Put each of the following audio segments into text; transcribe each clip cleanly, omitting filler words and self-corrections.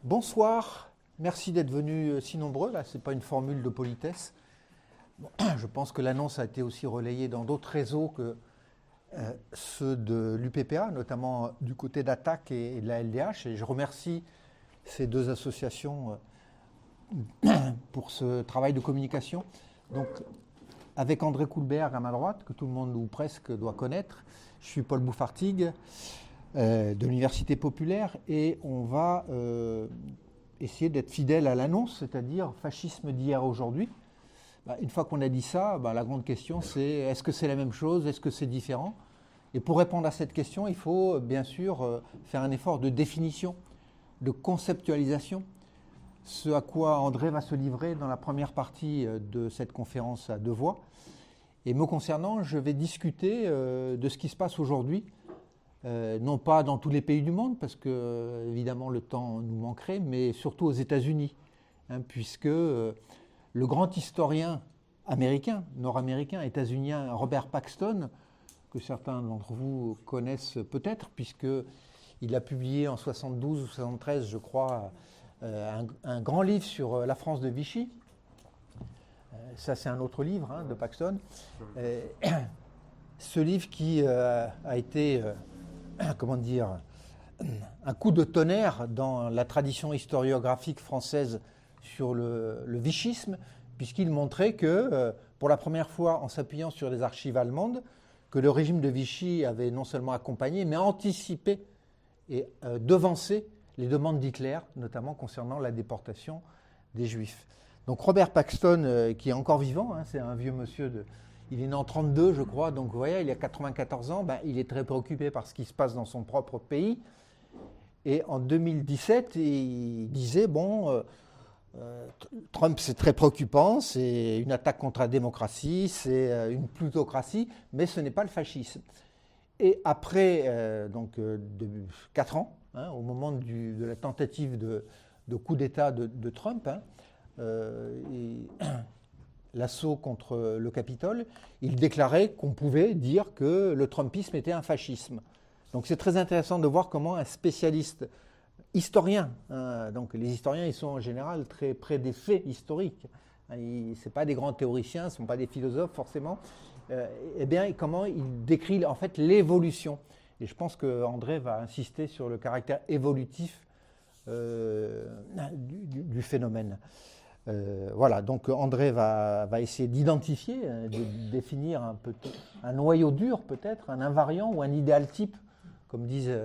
Bonsoir, merci d'être venus si nombreux. Là, ce n'est pas une formule de politesse. Bon, je pense que l'annonce a été aussi relayée dans d'autres réseaux que ceux de l'UPPA, notamment du côté d'Attaque et de la LDH. Et je remercie ces deux associations pour ce travail de communication. Donc, avec André Koulberg à ma droite, que tout le monde ou presque doit connaître, je suis Paul Bouffartigue de l'Université populaire et on va essayer d'être fidèle à l'annonce, c'est-à-dire fascisme d'hier à aujourd'hui. Une fois qu'on a dit ça, la grande question c'est est-ce que c'est la même chose, est-ce que c'est différent? Et pour répondre à cette question, il faut bien sûr faire un effort de définition, de conceptualisation, ce à quoi André va se livrer dans la première partie de cette conférence à deux voix. Et me concernant, je vais discuter de ce qui se passe aujourd'hui, non pas dans tous les pays du monde, parce que évidemment le temps nous manquerait, mais surtout aux États-Unis, puisque le grand historien américain, nord-américain, états-unien Robert Paxton, que certains d'entre vous connaissent peut-être, puisqu'il a publié en 72 ou 73, je crois, un grand livre sur la France de Vichy. Ça, c'est un autre livre de Paxton. Ce livre qui a été, un coup de tonnerre dans la tradition historiographique française sur le vichisme, puisqu'il montrait que, pour la première fois, en s'appuyant sur les archives allemandes, que le régime de Vichy avait non seulement accompagné, mais anticipé et devancé les demandes d'Hitler, notamment concernant la déportation des Juifs. Donc Robert Paxton, qui est encore vivant, c'est un vieux monsieur, il est né en 1932, je crois, donc vous voyez, il a 94 ans, il est très préoccupé par ce qui se passe dans son propre pays. Et en 2017, il disait, Trump, c'est très préoccupant, c'est une attaque contre la démocratie, c'est une plutocratie, mais ce n'est pas le fascisme. Et après 4 ans, au moment de la tentative de coup d'État de Trump, l'assaut contre le Capitole, il déclarait qu'on pouvait dire que le trumpisme était un fascisme. Donc c'est très intéressant de voir comment un spécialiste historien, donc les historiens ils sont en général très près des faits historiques, ce ne sont pas des grands théoriciens, ce ne sont pas des philosophes forcément, comment il décrit en fait l'évolution. Et je pense qu'André va insister sur le caractère évolutif du phénomène. Voilà, donc André va essayer d'identifier, de définir un noyau dur peut-être, un invariant ou un idéal type, comme disent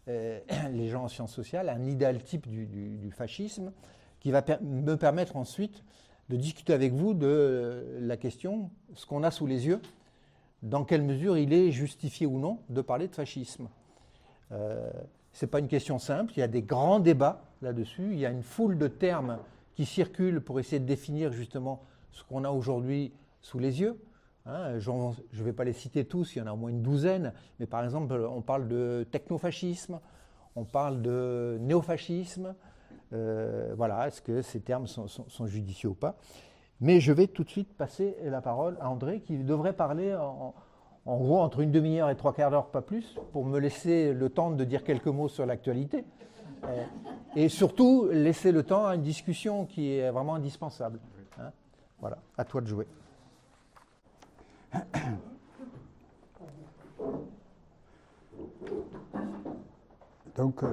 les gens en sciences sociales, un idéal type du fascisme, qui va me permettre ensuite de discuter avec vous de la question, ce qu'on a sous les yeux, dans quelle mesure il est justifié ou non de parler de fascisme. Ce n'est pas une question simple, il y a des grands débats là-dessus, il y a une foule de termes qui circulent pour essayer de définir justement ce qu'on a aujourd'hui sous les yeux. Je ne vais pas les citer tous, il y en a au moins une douzaine, mais par exemple, on parle de technofascisme, on parle de néofascisme. Est-ce que ces termes sont judicieux ou pas? Mais je vais tout de suite passer la parole à André, qui devrait parler en gros entre une demi-heure et 3/4 d'heure, pas plus, pour me laisser le temps de dire quelques mots sur l'actualité. Et surtout, laisser le temps à une discussion qui est vraiment indispensable. Voilà, à toi de jouer. Donc,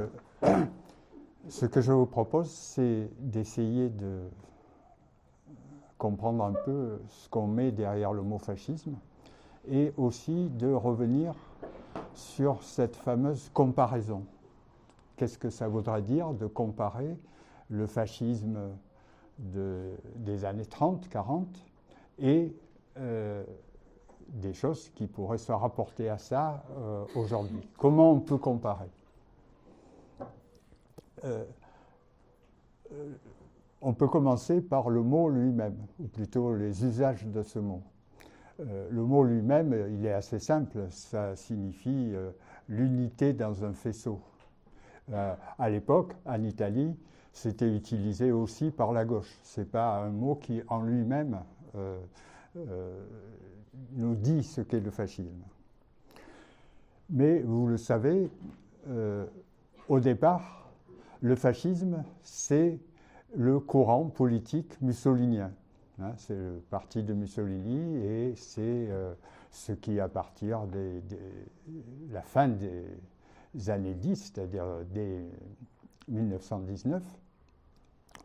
ce que je vous propose, c'est d'essayer de comprendre un peu ce qu'on met derrière le mot fascisme et aussi de revenir sur cette fameuse comparaison. Qu'est-ce que ça voudrait dire de comparer le fascisme des années 30, 40 et des choses qui pourraient se rapporter à ça aujourd'hui. Comment on peut comparer? On peut commencer par le mot lui-même, ou plutôt les usages de ce mot. Le mot lui-même, il est assez simple, ça signifie l'unité dans un faisceau. À l'époque, en Italie, c'était utilisé aussi par la gauche. Ce n'est pas un mot qui, en lui-même, nous dit ce qu'est le fascisme. Mais vous le savez, au départ, le fascisme, c'est le courant politique mussolinien. Hein, c'est le parti de Mussolini et c'est ce qui, à partir de la fin des années 10, c'est-à-dire dès 1919,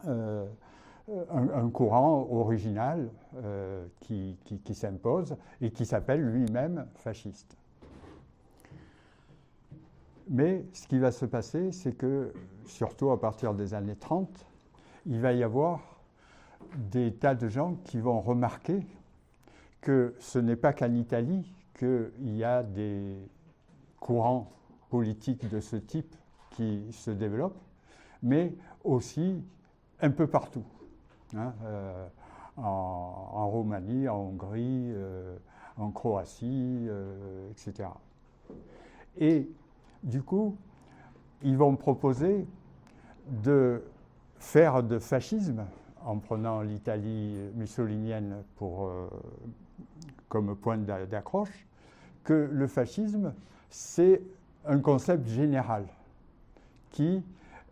un courant original qui s'impose et qui s'appelle lui-même fasciste. Mais ce qui va se passer, c'est que, surtout à partir des années 30, il va y avoir des tas de gens qui vont remarquer que ce n'est pas qu'en Italie qu'il y a des courants politiques de ce type qui se développent, mais aussi un peu partout. Hein, en Roumanie, en Hongrie, en Croatie, etc. Et du coup, ils vont proposer de faire de fascisme, en prenant l'Italie mussolinienne comme point d'accroche, que le fascisme, c'est un concept général qui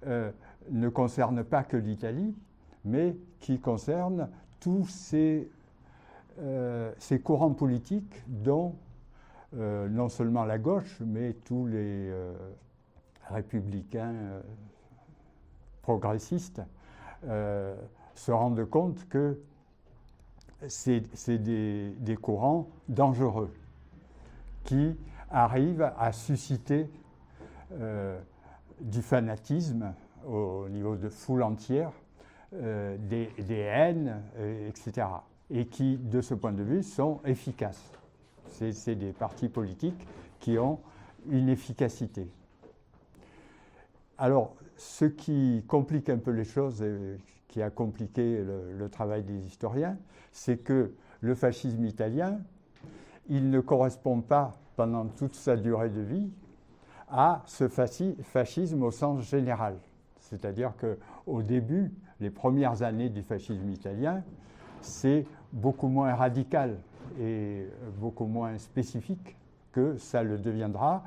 ne concerne pas que l'Italie, mais qui concerne tous ces courants politiques dont non seulement la gauche, mais tous les républicains progressistes se rendent compte que c'est des courants dangereux qui arrivent à susciter du fanatisme au niveau de foule entière, des haines, etc. Et qui, de ce point de vue, sont efficaces. C'est des partis politiques qui ont une efficacité. Alors, ce qui complique un peu les choses et qui a compliqué le travail des historiens, c'est que le fascisme italien, il ne correspond pas, pendant toute sa durée de vie, à ce fascisme au sens général. C'est-à-dire qu'au début, les premières années du fascisme italien, c'est beaucoup moins radical et beaucoup moins spécifique que ça le deviendra.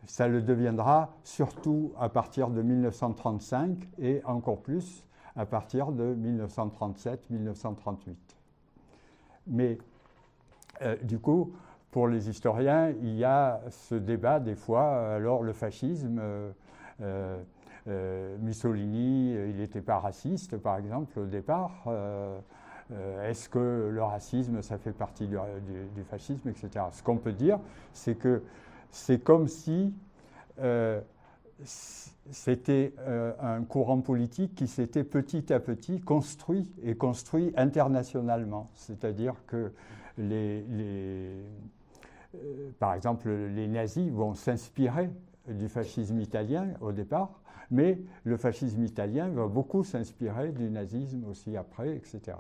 Ça le deviendra surtout à partir de 1935 et encore plus à partir de 1937-1938. Mais du coup, pour les historiens, il y a ce débat des fois, alors le fascisme, Mussolini, il n'était pas raciste par exemple au départ, est-ce que le racisme ça fait partie du fascisme, etc. Ce qu'on peut dire, c'est que c'est comme si c'était un courant politique qui s'était petit à petit construit et construit internationalement. C'est-à-dire que par exemple, les nazis vont s'inspirer du fascisme italien au départ, mais le fascisme italien va beaucoup s'inspirer du nazisme aussi après, etc.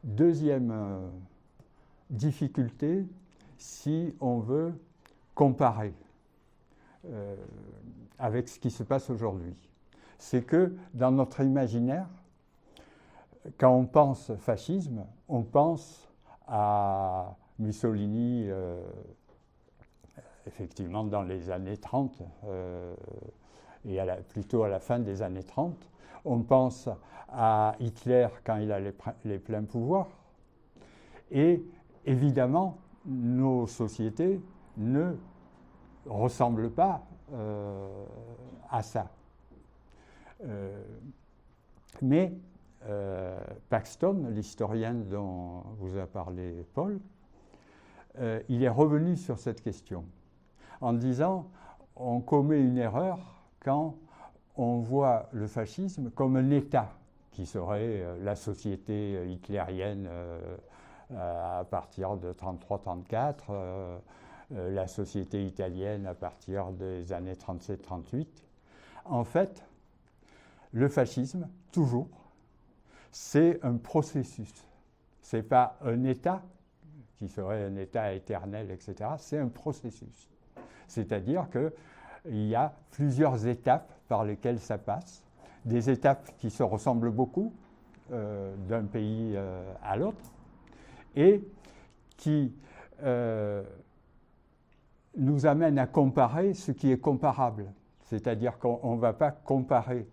Deuxième difficulté, si on veut comparer avec ce qui se passe aujourd'hui, c'est que dans notre imaginaire, quand on pense fascisme, on pense à Mussolini, effectivement dans les années 30, et plutôt à la fin des années 30. On pense à Hitler quand il a les pleins pouvoirs. Et évidemment, nos sociétés ne ressemblent pas à ça. Mais Paxton, l'historien dont vous a parlé Paul, il est revenu sur cette question en disant on commet une erreur quand on voit le fascisme comme un État qui serait la société hitlérienne à partir de 1933-1934, la société italienne à partir des années 1937-1938. En fait, le fascisme, toujours, c'est un processus. Ce n'est pas un État qui serait un État éternel, etc. C'est un processus. C'est-à-dire qu'il y a plusieurs étapes par lesquelles ça passe, des étapes qui se ressemblent beaucoup d'un pays à l'autre, et qui nous amène à comparer ce qui est comparable. C'est-à-dire qu'on ne va pas comparer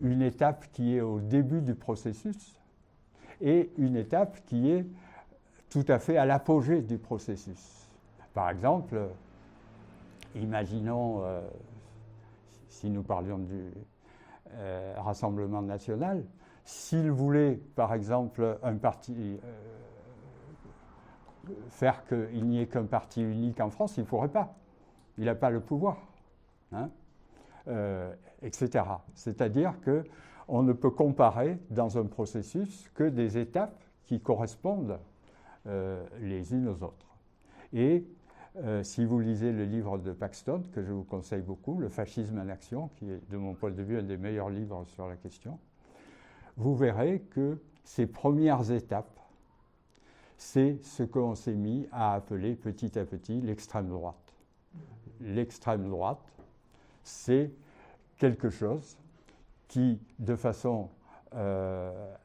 une étape qui est au début du processus et une étape qui est tout à fait à l'apogée du processus. Par exemple, imaginons, si nous parlions du Rassemblement national, s'il voulait, par exemple, un parti, faire qu'il n'y ait qu'un parti unique en France, il ne pourrait pas. Il n'a pas le pouvoir, hein, etc. C'est-à-dire qu'on ne peut comparer dans un processus que des étapes qui correspondent les unes aux autres. Et si vous lisez le livre de Paxton, que je vous conseille beaucoup, Le fascisme en action, qui est de mon point de vue un des meilleurs livres sur la question, vous verrez que ces premières étapes, c'est ce qu'on s'est mis à appeler petit à petit l'extrême droite. L'extrême droite, c'est quelque chose qui, de façon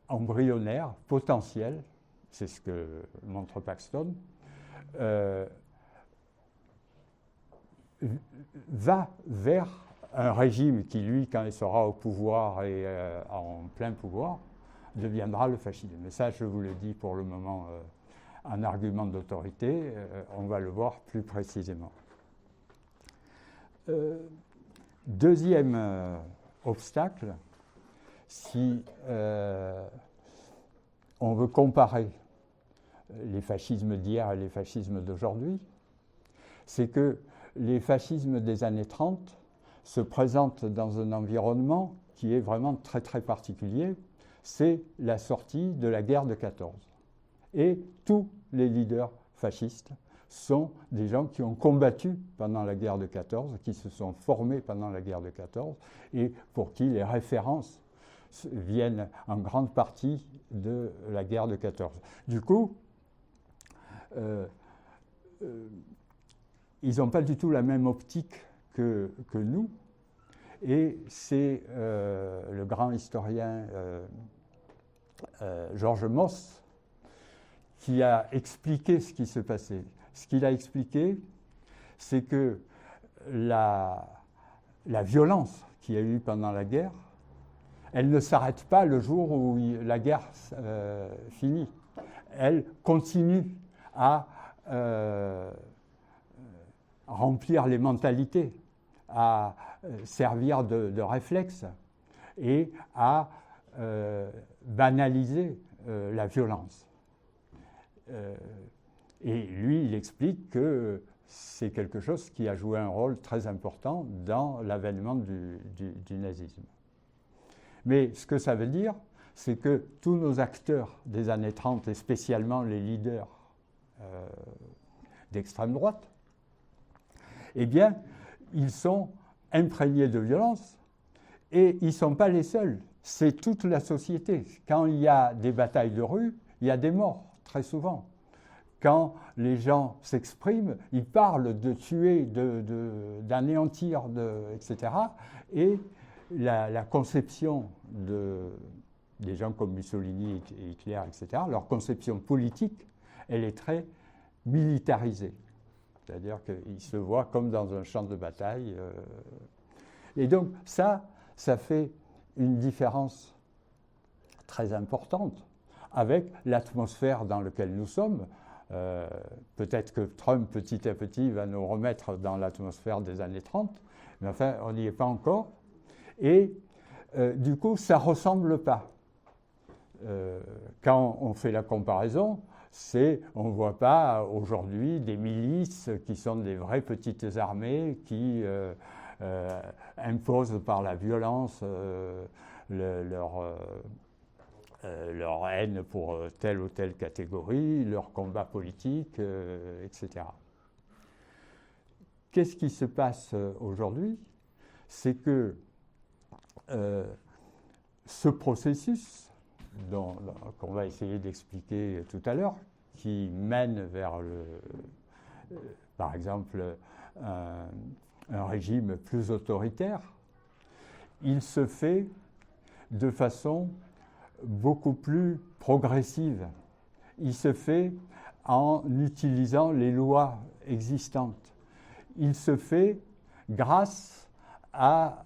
embryonnaire, potentielle, c'est ce que montre Paxton, va vers un régime qui, lui, quand il sera au pouvoir et en plein pouvoir, deviendra le fascisme. Mais ça, je vous le dis pour le moment en argument d'autorité, on va le voir plus précisément. Deuxième obstacle, si on veut comparer les fascismes d'hier et les fascismes d'aujourd'hui, c'est que les fascismes des années 30 se présentent dans un environnement qui est vraiment très très particulier. C'est la sortie de la guerre de 14. Et tous les leaders fascistes sont des gens qui ont combattu pendant la guerre de 14, qui se sont formés pendant la guerre de 14 et pour qui les références viennent en grande partie de la guerre de 14. Du coup, ils n'ont pas du tout la même optique que nous. Et c'est le grand historien Georges Moss qui a expliqué ce qui se passait. Ce qu'il a expliqué, c'est que la violence qu'il y a eu pendant la guerre, elle ne s'arrête pas le jour où la guerre finit. Elle continue à remplir les mentalités, à servir de réflexe et à banaliser la violence. Et lui, il explique que c'est quelque chose qui a joué un rôle très important dans l'avènement du nazisme. Mais ce que ça veut dire, c'est que tous nos acteurs des années 30, et spécialement les leaders d'extrême droite, eh bien, ils sont imprégnés de violence et ils ne sont pas les seuls. C'est toute la société. Quand il y a des batailles de rue, il y a des morts, très souvent. Quand les gens s'expriment, ils parlent de tuer, d'anéantir, etc. Et la conception des gens comme Mussolini et Hitler, etc., leur conception politique, elle est très militarisée. C'est-à-dire qu'ils se voient comme dans un champ de bataille. Et donc ça fait une différence très importante avec l'atmosphère dans laquelle nous sommes. Peut-être que Trump, petit à petit, va nous remettre dans l'atmosphère des années 30, mais enfin, on n'y est pas encore. Et du coup, ça ne ressemble pas. Quand on fait la comparaison, on ne voit pas aujourd'hui des milices qui sont des vraies petites armées qui imposent par la violence leur haine pour telle ou telle catégorie, leur combat politique, etc. Qu'est-ce qui se passe aujourd'hui? C'est que ce processus qu'on va essayer d'expliquer tout à l'heure, qui mène vers, par exemple, un régime plus autoritaire, il se fait de façon beaucoup plus progressive. Il se fait en utilisant les lois existantes. il se fait grâce à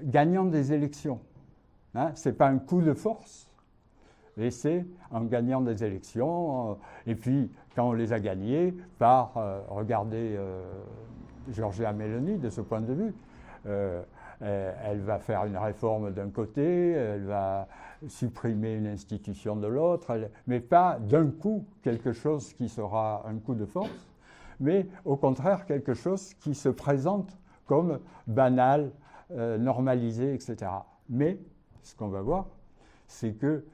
gagnant des élections. Hein, ce n'est pas un coup de force, mais c'est en gagnant des élections. Et puis, quand on les a gagnées, regardez Giorgia Meloni de ce point de vue. Elle va faire une réforme d'un côté, elle va supprimer une institution de l'autre, mais pas d'un coup quelque chose qui sera un coup de force, mais au contraire quelque chose qui se présente comme banal, normalisé, etc. Mais ce qu'on va voir, c'est que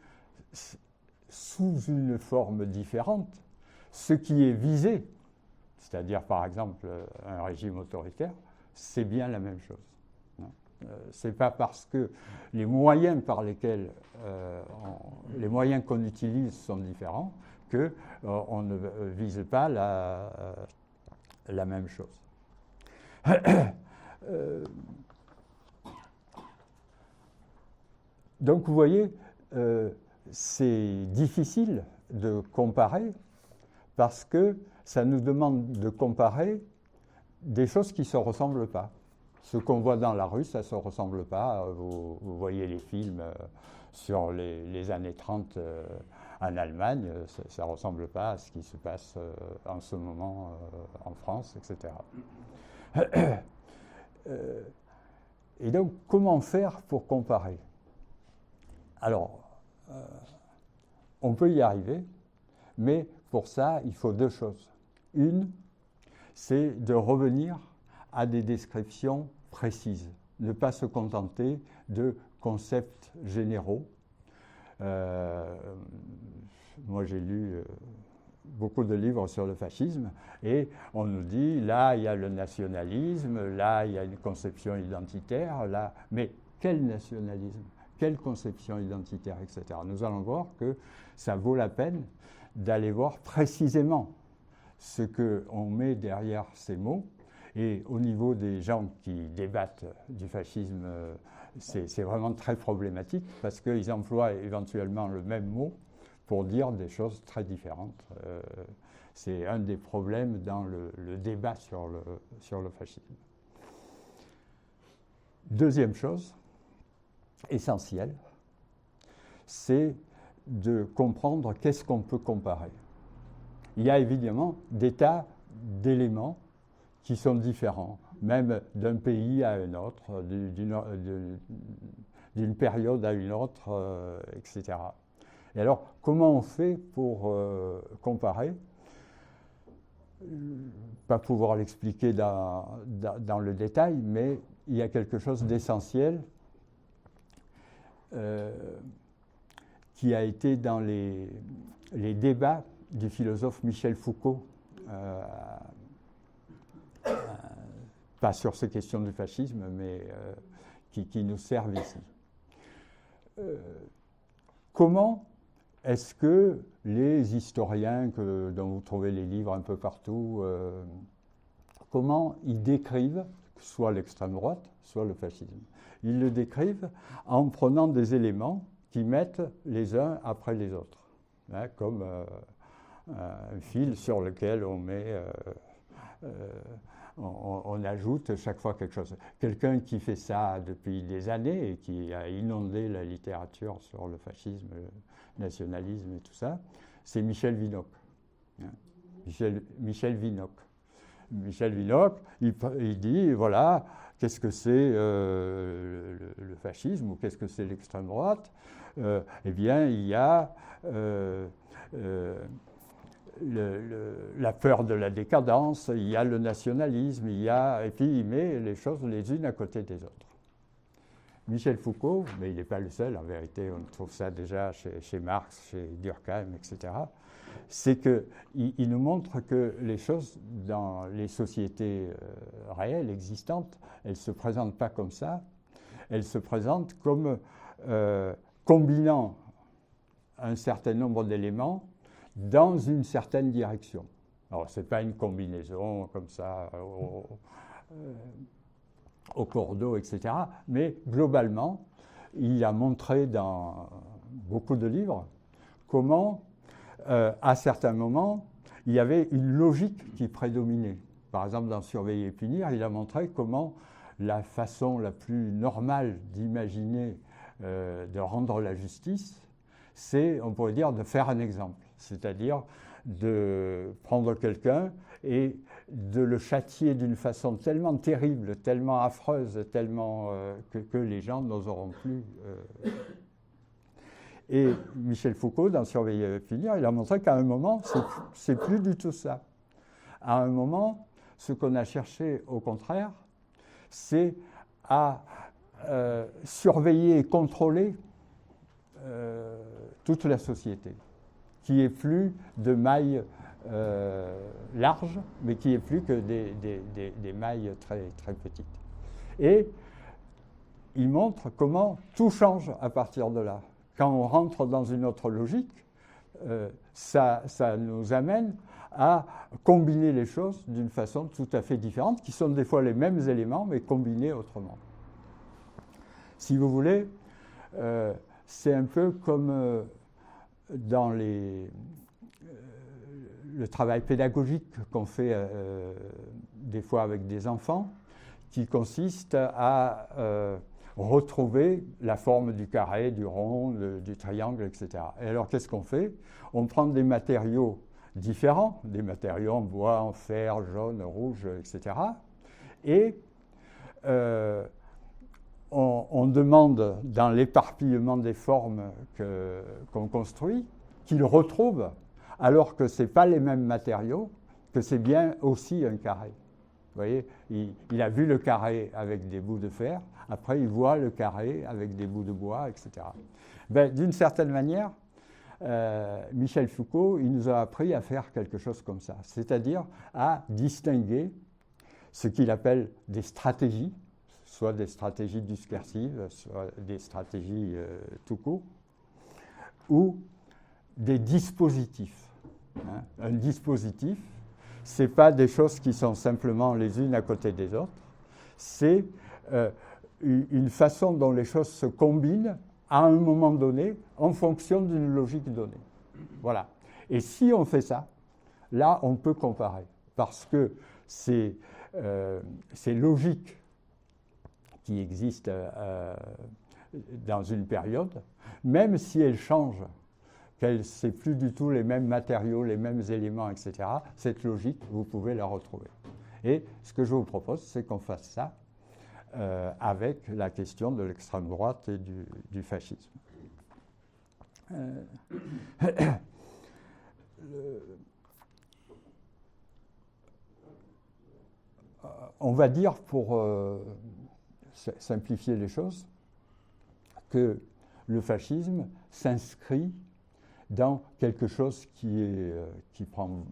sous une forme différente, ce qui est visé, c'est-à-dire par exemple un régime autoritaire, c'est bien la même chose. Ce n'est pas parce que les moyens par lesquels les moyens qu'on utilise sont différents que on ne vise pas la même chose. Donc vous voyez, c'est difficile de comparer parce que ça nous demande de comparer des choses qui ne se ressemblent pas. Ce qu'on voit dans la rue, ça ne se ressemble pas. Vous voyez les films sur les années 30 en Allemagne, ça ne ressemble pas à ce qui se passe en ce moment en France, etc. Et donc, comment faire pour comparer? Alors, on peut y arriver, mais pour ça, il faut deux choses. Une, c'est de revenir à des descriptions précises, ne pas se contenter de concepts généraux. Moi, j'ai lu beaucoup de livres sur le fascisme et on nous dit, là, il y a le nationalisme, là, il y a une conception identitaire, là, mais quel nationalisme? Quelle conception identitaire, etc. Nous allons voir que ça vaut la peine d'aller voir précisément ce qu'on met derrière ces mots. Et au niveau des gens qui débattent du fascisme, c'est vraiment très problématique parce qu'ils emploient éventuellement le même mot pour dire des choses très différentes. C'est un des problèmes dans le débat sur le fascisme. Deuxième chose, essentielle, c'est de comprendre qu'est-ce qu'on peut comparer. Il y a évidemment des tas d'éléments qui sont différents, même d'un pays à un autre, d'une période à une autre, etc. Et alors, comment on fait pour comparer? Pas pouvoir l'expliquer dans le détail, mais il y a quelque chose d'essentiel qui a été dans les débats du philosophe Michel Foucault, pas sur ces questions du fascisme, mais qui nous servent ici. Comment est-ce que les historiens dont vous trouvez les livres un peu partout, comment ils décrivent soit l'extrême droite, soit le fascisme? Ils le décrivent en prenant des éléments qui mettent les uns après les autres, hein, comme un fil sur lequel on met... on ajoute chaque fois quelque chose. Quelqu'un qui fait ça depuis des années et qui a inondé la littérature sur le fascisme, le nationalisme et tout ça, c'est Michel Vinocq. Hein. Michel Vinocq. Michel Vinocq, il dit, voilà, qu'est-ce que c'est le fascisme ou qu'est-ce que c'est l'extrême droite? Eh bien, il y a... la peur de la décadence, il y a le nationalisme, et puis il met les choses les unes à côté des autres. Michel Foucault, mais il n'est pas le seul, en vérité, on trouve ça déjà chez Marx, chez Durkheim, etc., c'est qu'il nous montre que les choses dans les sociétés réelles, existantes, elles ne se présentent pas comme ça, elles se présentent comme combinant un certain nombre d'éléments dans une certaine direction. Alors, ce n'est pas une combinaison comme ça au cordeau, etc. Mais globalement, il a montré dans beaucoup de livres comment à certains moments, il y avait une logique qui prédominait. Par exemple, dans Surveiller et punir, il a montré comment la façon la plus normale d'imaginer, de rendre la justice, c'est, on pourrait dire, de faire un exemple. C'est-à-dire de prendre quelqu'un et de le châtier d'une façon tellement terrible, tellement affreuse, tellement que les gens n'oseront plus. Et Michel Foucault, dans Surveiller et punir, il a montré qu'à un moment, c'est plus du tout ça. À un moment, ce qu'on a cherché, au contraire, c'est à surveiller et contrôler toute la société, qui est plus de mailles larges, mais qui est plus que des mailles très, très petites. Et il montre comment tout change à partir de là. Quand on rentre dans une autre logique, ça nous amène à combiner les choses d'une façon tout à fait différente, qui sont des fois les mêmes éléments, mais combinés autrement. Si vous voulez, c'est un peu comme dans le travail pédagogique qu'on fait des fois avec des enfants, qui consiste à retrouver la forme du carré, du rond, du triangle, etc. Et alors, qu'est-ce qu'on fait? On prend des matériaux différents, des matériaux en bois, en fer, jaune, rouge, etc. Et on demande, dans l'éparpillement des formes qu'on construit, qu'ils retrouvent, alors que ce n'est pas les mêmes matériaux, que c'est bien aussi un carré. Vous voyez, il a vu le carré avec des bouts de fer, après il voit le carré avec des bouts de bois, etc. Ben, d'une certaine manière, Michel Foucault, il nous a appris à faire quelque chose comme ça, c'est-à-dire à distinguer ce qu'il appelle des stratégies, soit des stratégies discursives, soit des stratégies tout court, ou des dispositifs. Hein. Un dispositif, ce n'est pas des choses qui sont simplement les unes à côté des autres, c'est une façon dont les choses se combinent à un moment donné en fonction d'une logique donnée. Voilà. Et si on fait ça, là, on peut comparer, parce que ces logiques qui existent dans une période, même si elles changent, ce n'est plus du tout les mêmes matériaux, les mêmes éléments, etc., cette logique, vous pouvez la retrouver. Et ce que je vous propose, c'est qu'on fasse ça avec la question de l'extrême droite et du fascisme. On va dire, pour simplifier les choses, que le fascisme s'inscrit dans quelque chose qui prend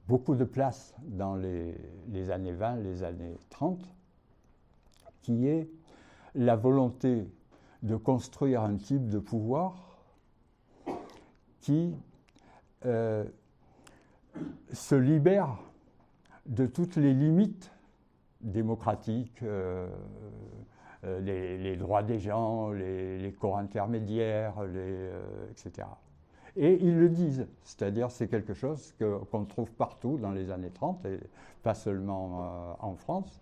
beaucoup de place dans les années 20, les années 30, qui est la volonté de construire un type de pouvoir qui se libère de toutes les limites démocratiques, les droits des gens, les corps intermédiaires, etc. Et ils le disent, c'est-à-dire c'est quelque chose qu'on trouve partout dans les années 30, et pas seulement en France,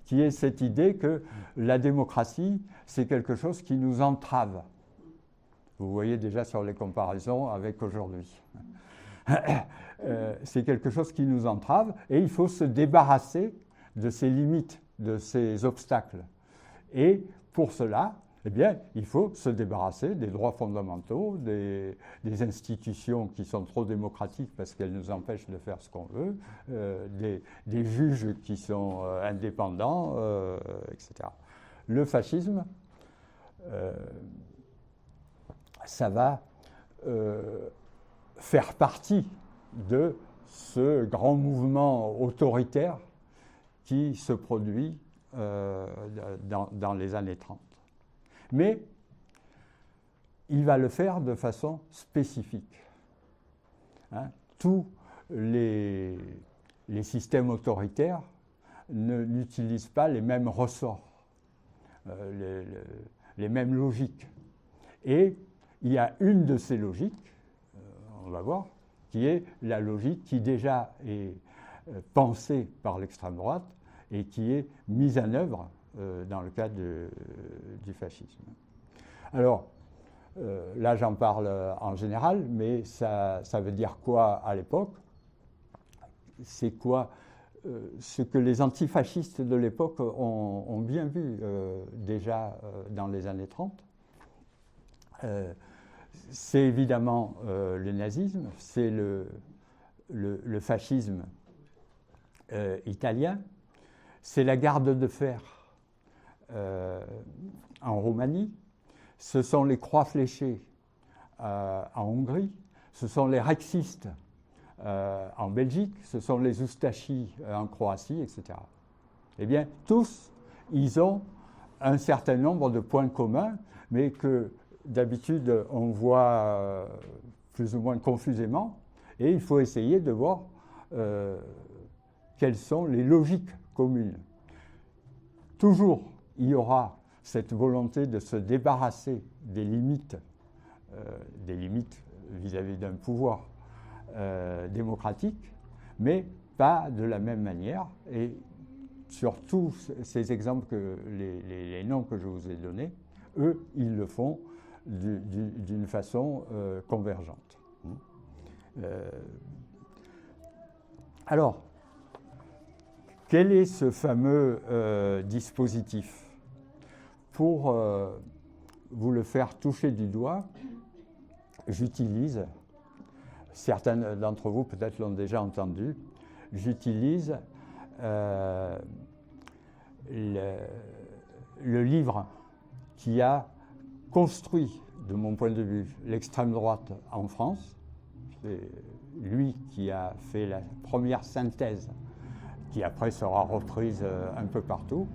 qui est cette idée que la démocratie, c'est quelque chose qui nous entrave. Vous voyez déjà sur les comparaisons avec aujourd'hui. C'est quelque chose qui nous entrave, et il faut se débarrasser de ces limites, de ces obstacles. Et pour cela, eh bien, il faut se débarrasser des droits fondamentaux, des institutions qui sont trop démocratiques parce qu'elles nous empêchent de faire ce qu'on veut, des juges qui sont indépendants, etc. Le fascisme, ça va faire partie de ce grand mouvement autoritaire qui se produit dans les années 30. Mais il va le faire de façon spécifique. Hein, tous les systèmes autoritaires n'utilisent pas les mêmes ressorts, les mêmes logiques. Et il y a une de ces logiques, on va voir, qui est la logique qui déjà est pensée par l'extrême droite et qui est mise en œuvre dans le cadre du fascisme. Alors, là j'en parle en général, mais ça veut dire quoi à l'époque? C'est quoi ce que les antifascistes de l'époque ont bien vu déjà dans les années 30. C'est évidemment le nazisme, c'est le fascisme italien, c'est la garde de fer en Roumanie, ce sont les croix fléchées en Hongrie, ce sont les rexistes en Belgique, ce sont les oustachis en Croatie, etc. Eh bien, tous, ils ont un certain nombre de points communs, mais que d'habitude on voit plus ou moins confusément, et il faut essayer de voir quelles sont les logiques communes. Toujours, il y aura cette volonté de se débarrasser des limites vis-à-vis d'un pouvoir démocratique, mais pas de la même manière. Et sur tous ces exemples, les noms que je vous ai donnés, eux, ils le font d'une façon convergente. Alors, quel est ce fameux dispositif? Pour vous le faire toucher du doigt, j'utilise, certains d'entre vous peut-être l'ont déjà entendu, j'utilise le livre qui a construit, de mon point de vue, l'extrême droite en France. C'est lui qui a fait la première synthèse, qui après sera reprise un peu partout,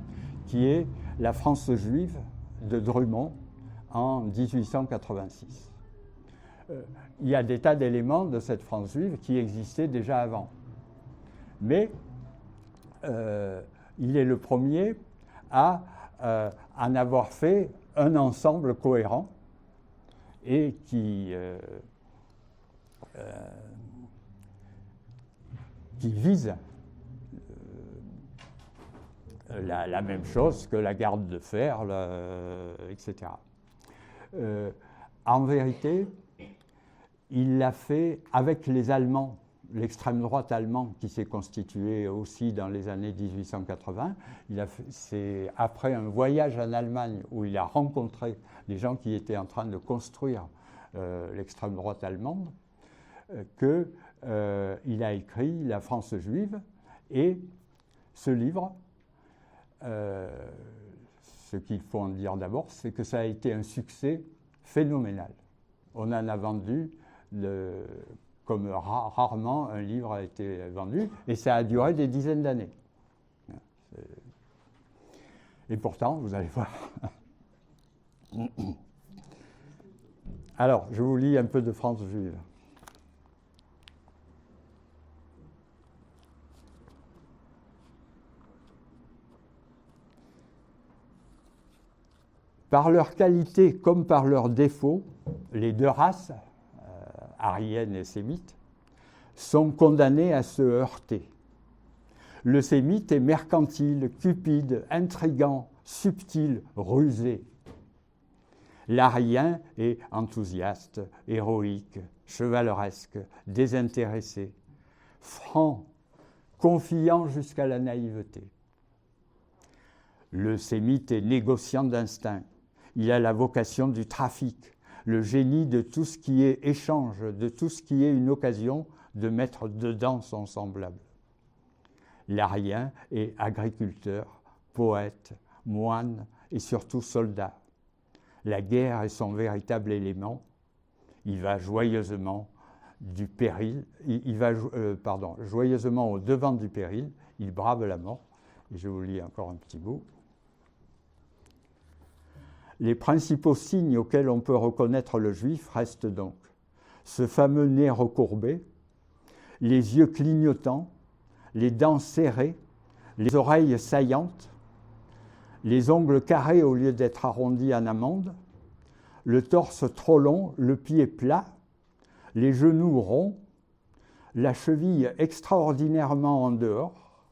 qui est La France juive de Drummond en 1886. Il y a des tas d'éléments de cette France juive qui existaient déjà avant. Mais il est le premier à en avoir fait un ensemble cohérent et qui vise la même chose que la garde de fer, etc. En vérité, il l'a fait avec les Allemands, l'extrême droite allemande qui s'est constituée aussi dans les années 1880. C'est après un voyage en Allemagne où il a rencontré les gens qui étaient en train de construire l'extrême droite allemande qu'il a écrit La France juive, et ce livre, ce qu'il faut en dire d'abord, c'est que ça a été un succès phénoménal. On en a vendu comme rarement un livre a été vendu, et ça a duré des dizaines d'années. Et pourtant, vous allez voir. Alors, je vous lis un peu de France juive. Par leur qualité comme par leurs défauts, les deux races, aryenne et sémite, sont condamnées à se heurter. Le sémite est mercantile, cupide, intrigant, subtil, rusé. L'aryen est enthousiaste, héroïque, chevaleresque, désintéressé, franc, confiant jusqu'à la naïveté. Le sémite est négociant d'instinct. Il a la vocation du trafic, le génie de tout ce qui est échange, de tout ce qui est une occasion de mettre dedans son semblable. L'aryen est agriculteur, poète, moine et surtout soldat. La guerre est son véritable élément. Il va joyeusement du péril, joyeusement au devant du péril, il brave la mort. Et je vous lis encore un petit bout. Les principaux signes auxquels on peut reconnaître le juif restent donc ce fameux nez recourbé, les yeux clignotants, les dents serrées, les oreilles saillantes, les ongles carrés au lieu d'être arrondis en amande, le torse trop long, le pied plat, les genoux ronds, la cheville extraordinairement en dehors,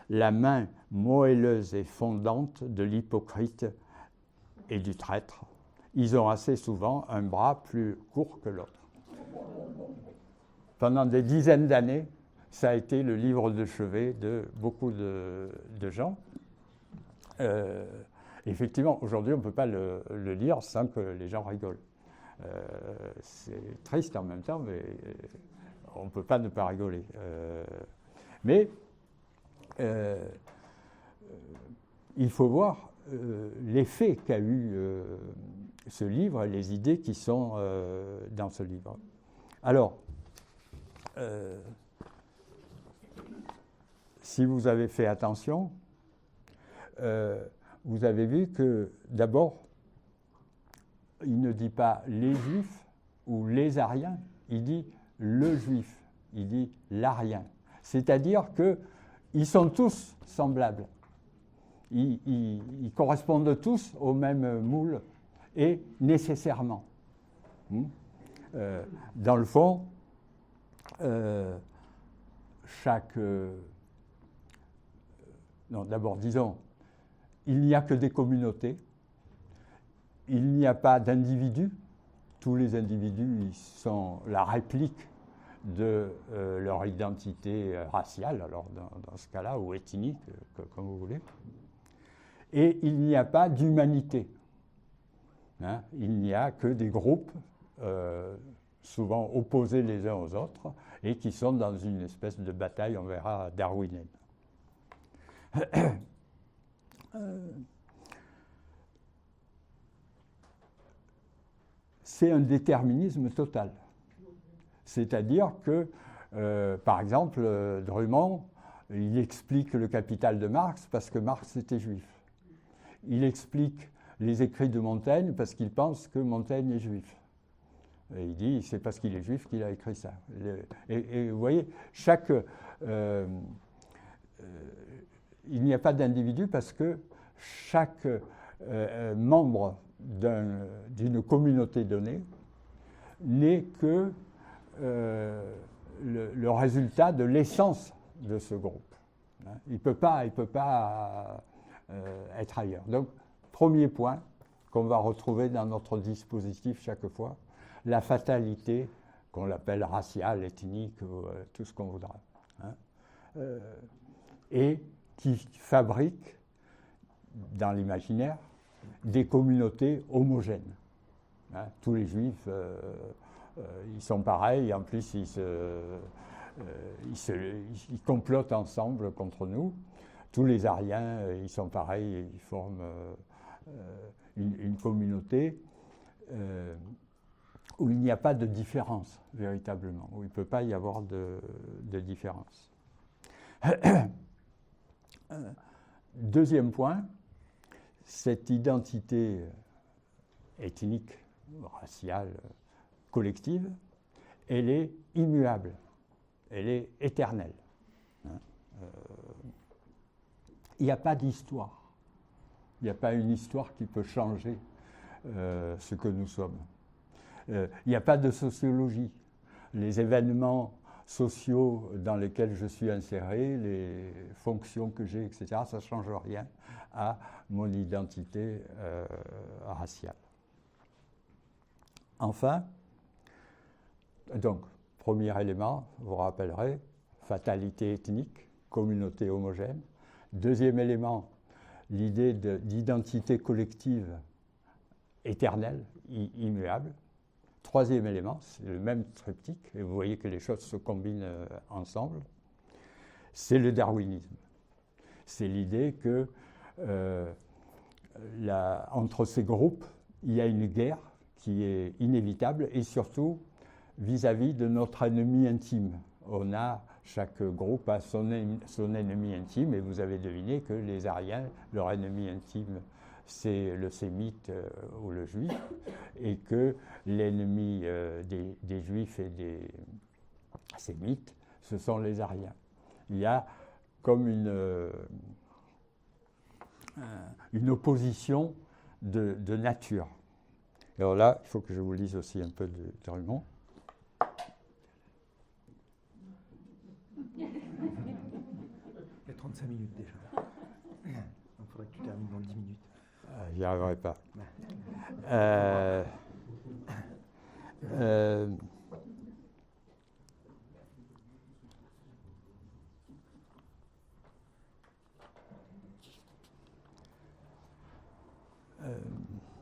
la main moelleuse et fondante de l'hypocrite et du traître. Ils ont assez souvent un bras plus court que l'autre. Pendant des dizaines d'années, ça a été le livre de chevet de beaucoup de gens. Effectivement, aujourd'hui, on ne peut pas le lire sans que les gens rigolent. C'est triste en même temps, mais on ne peut pas ne pas rigoler. Mais il faut voir l'effet qu'a eu ce livre et les idées qui sont dans ce livre. Alors, si vous avez fait attention, vous avez vu que d'abord, il ne dit pas les juifs ou les ariens, il dit le juif, il dit l'arien. C'est-à-dire qu'ils sont tous semblables. Ils correspondent tous au même moule et nécessairement. Dans le fond, d'abord, disons, il n'y a que des communautés, il n'y a pas d'individus. Tous les individus ils sont la réplique de leur identité raciale, alors dans ce cas-là, ou ethnique, comme vous voulez. Et il n'y a pas d'humanité. Il n'y a que des groupes souvent opposés les uns aux autres et qui sont dans une espèce de bataille, on verra, darwinienne. C'est un déterminisme total. C'est-à-dire que, par exemple, Drummond, il explique le Capital de Marx parce que Marx était juif. Il explique les écrits de Montaigne parce qu'il pense que Montaigne est juif. Et il dit, c'est parce qu'il est juif qu'il a écrit ça. Et vous voyez, il n'y a pas d'individu parce que chaque membre d'une communauté donnée n'est que le résultat de l'essence de ce groupe. Il ne peut pas être ailleurs. Donc, premier point qu'on va retrouver dans notre dispositif chaque fois, la fatalité qu'on l'appelle raciale, ethnique, ou tout ce qu'on voudra. Et qui fabrique dans l'imaginaire des communautés homogènes. Tous les juifs, ils sont pareils, en plus ils complotent ensemble contre nous. Tous les Ariens, ils sont pareils, ils forment une communauté où il n'y a pas de différence, véritablement, où il ne peut pas y avoir de différence. Deuxième point, cette identité ethnique, raciale, collective, elle est immuable, elle est éternelle. Il n'y a pas d'histoire. Il n'y a pas une histoire qui peut changer ce que nous sommes. Il n'y a pas de sociologie. Les événements sociaux dans lesquels je suis inséré, les fonctions que j'ai, etc., ça ne change rien à mon identité raciale. Enfin, donc, premier élément, vous rappellerez, fatalité ethnique, communauté homogène. Deuxième élément, l'idée d'identité collective éternelle, immuable. Troisième élément, c'est le même triptyque, et vous voyez que les choses se combinent ensemble, c'est le darwinisme. C'est l'idée que entre ces groupes, il y a une guerre qui est inévitable, et surtout vis-à-vis de notre ennemi intime. Chaque groupe a son ennemi intime, et vous avez deviné que les Ariens, leur ennemi intime, c'est le sémite ou le juif, et que l'ennemi des juifs et des sémites, ce sont les Ariens. Il y a comme une opposition de nature. Alors là, il faut que je vous lise aussi un peu de Drummond. 45 minutes déjà. Il faudrait que tu termines dans 10 minutes. J'y arriverai pas.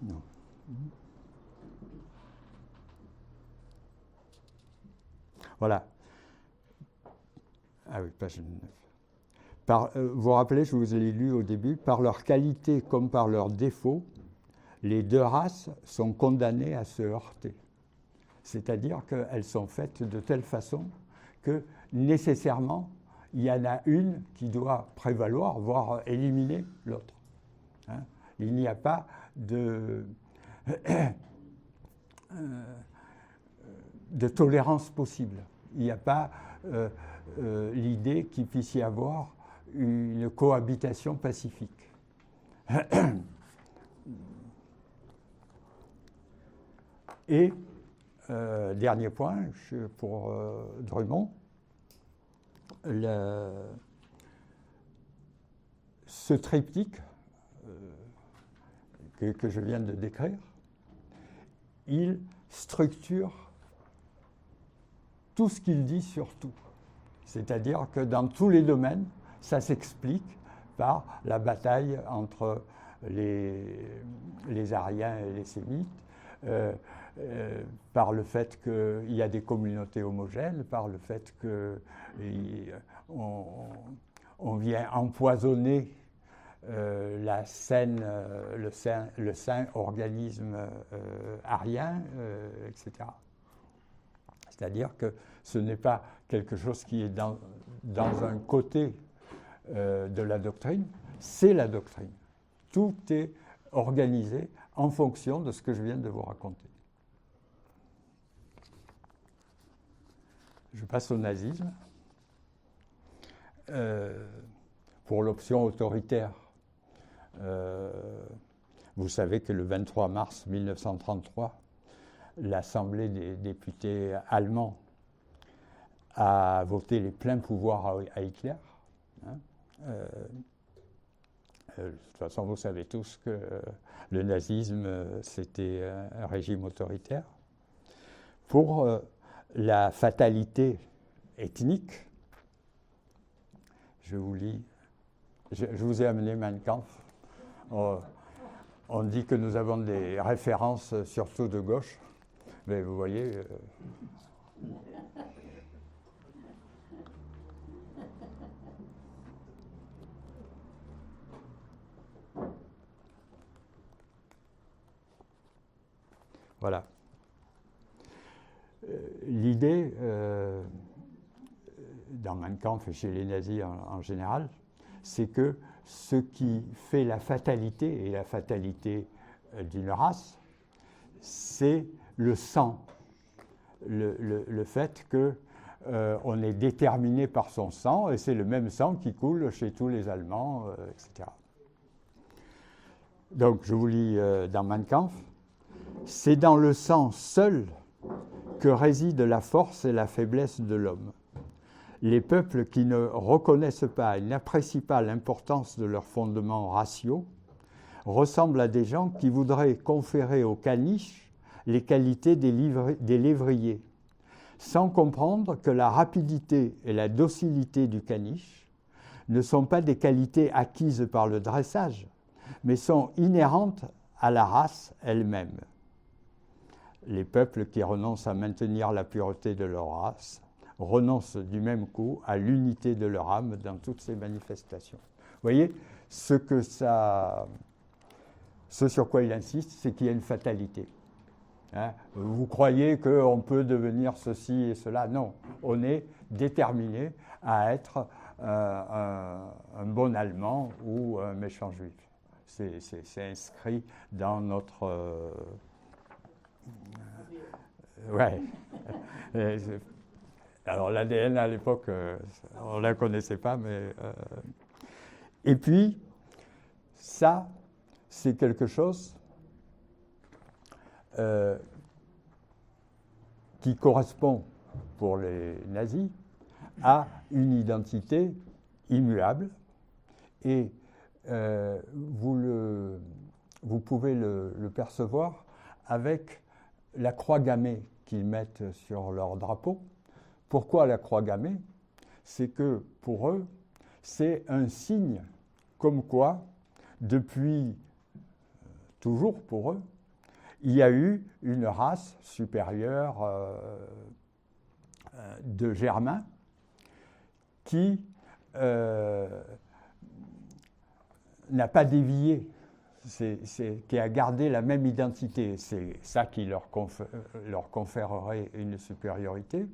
Non. Voilà. Ah oui, page 9. Vous vous rappelez, je vous l'ai lu au début, par leur qualité comme par leurs défauts, les deux races sont condamnées à se heurter. C'est-à-dire qu'elles sont faites de telle façon que nécessairement, il y en a une qui doit prévaloir, voire éliminer l'autre. Hein? Il n'y a pas de tolérance possible. Il n'y a pas l'idée qu'il puisse y avoir une cohabitation pacifique. Et, dernier point, pour Drummond, ce triptyque que je viens de décrire, il structure tout ce qu'il dit sur tout. C'est-à-dire que dans tous les domaines, ça s'explique par la bataille entre les Aryens et les Sémites, par le fait qu'il y a des communautés homogènes, par le fait qu'on vient empoisonner le sain organisme arien, etc. C'est-à-dire que ce n'est pas quelque chose qui est dans un côté de la doctrine, c'est la doctrine. Tout est organisé en fonction de ce que je viens de vous raconter. Je passe au nazisme. Pour l'option autoritaire, vous savez que le 23 mars 1933, l'Assemblée des députés allemands a voté les pleins pouvoirs à Hitler. Hein. De toute façon, vous savez tous que le nazisme, c'était un régime autoritaire. Pour la fatalité ethnique, je vous lis, je vous ai amené Mein Kampf. On dit que nous avons des références surtout de gauche, mais vous voyez... Voilà. L'idée, dans Mein Kampf et chez les nazis en général, c'est que ce qui fait la fatalité, et la fatalité d'une race, c'est le sang. Le fait qu'on est déterminé par son sang, et c'est le même sang qui coule chez tous les Allemands, etc. Donc, je vous lis dans Mein Kampf. C'est dans le sang seul que réside la force et la faiblesse de l'homme. Les peuples qui ne reconnaissent pas et n'apprécient pas l'importance de leurs fondements raciaux ressemblent à des gens qui voudraient conférer aux caniches les qualités des lévriers, sans comprendre que la rapidité et la docilité du caniche ne sont pas des qualités acquises par le dressage, mais sont inhérentes à la race elle-même. Les peuples qui renoncent à maintenir la pureté de leur race renoncent du même coup à l'unité de leur âme dans toutes ces manifestations. Vous voyez, ce sur quoi il insiste, c'est qu'il y a une fatalité. Hein? Vous croyez qu'on peut devenir ceci et cela? Non, on est déterminé à être un bon Allemand ou un méchant Juif. C'est inscrit dans notre... ouais. Alors l'ADN à l'époque, on ne la connaissait pas, mais... Et puis, ça, c'est quelque chose qui correspond, pour les nazis, à une identité immuable, Et vous pouvez le percevoir avec la croix gammée qu'ils mettent sur leur drapeau. Pourquoi la croix gammée? C'est que pour eux, c'est un signe comme quoi, depuis toujours pour eux, il y a eu une race supérieure de Germains qui n'a pas dévié, qui a gardé la même identité. C'est ça qui leur conférerait une supériorité.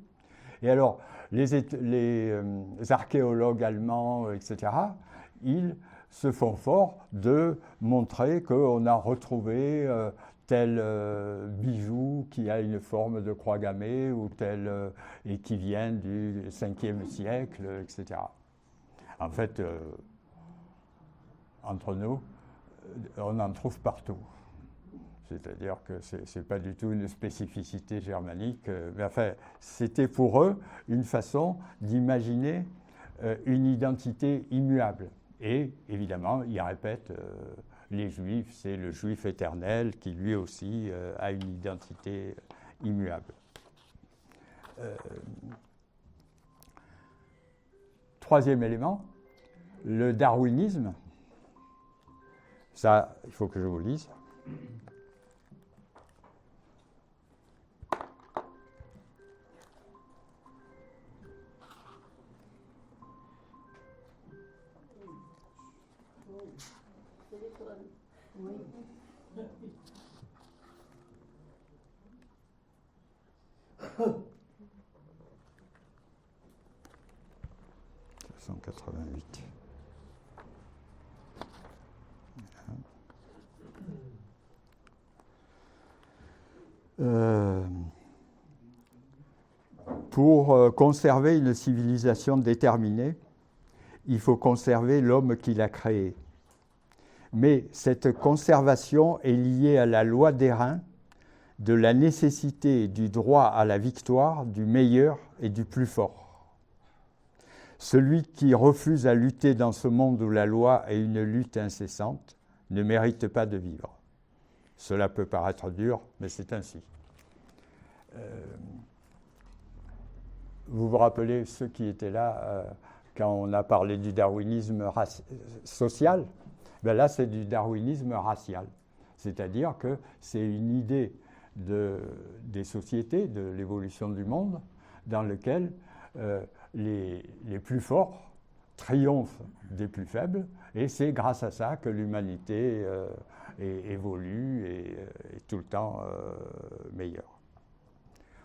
Et alors, les archéologues allemands, etc., ils se font fort de montrer qu'on a retrouvé tel bijou qui a une forme de croix gammée ou tel et qui vient du 5e siècle, etc. En fait, entre nous, on en trouve partout. C'est-à-dire que ce n'est pas du tout une spécificité germanique. Mais enfin, c'était pour eux une façon d'imaginer une identité immuable. Et évidemment, ils répètent, les Juifs, c'est le Juif éternel qui lui aussi a une identité immuable. Troisième élément, le darwinisme. Ça, il faut que je vous lise. Oui. 188. Pour conserver une civilisation déterminée, il faut conserver l'homme qui l'a créé. Mais cette conservation est liée à la loi d'airain, de la nécessité du droit à la victoire du meilleur et du plus fort. Celui qui refuse à lutter dans ce monde où la loi est une lutte incessante ne mérite pas de vivre. Cela peut paraître dur, mais c'est ainsi. Vous vous rappelez ceux qui étaient là quand on a parlé du darwinisme social? Ben là, c'est du darwinisme racial. C'est-à-dire que c'est une idée des sociétés, de l'évolution du monde, dans lequel les plus forts triomphent des plus faibles, et c'est grâce à ça que l'humanité évolue et est tout le temps meilleure.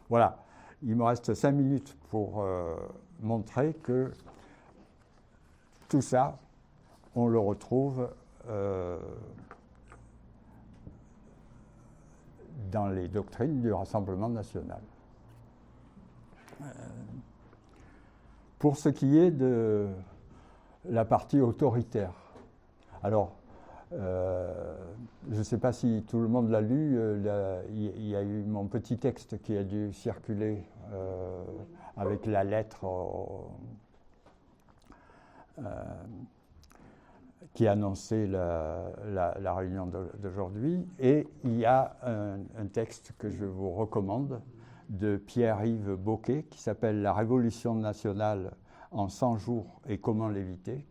Voilà, il me reste 5 minutes pour montrer que tout ça, on le retrouve dans les doctrines du Rassemblement national. Pour ce qui est de la partie autoritaire, alors, je ne sais pas si tout le monde l'a lu, il y a eu mon petit texte qui a dû circuler avec la lettre qui annonçait la réunion d'aujourd'hui. Et il y a un texte que je vous recommande de Pierre-Yves Bocquet qui s'appelle « La Révolution nationale en 100 jours et comment l'éviter »,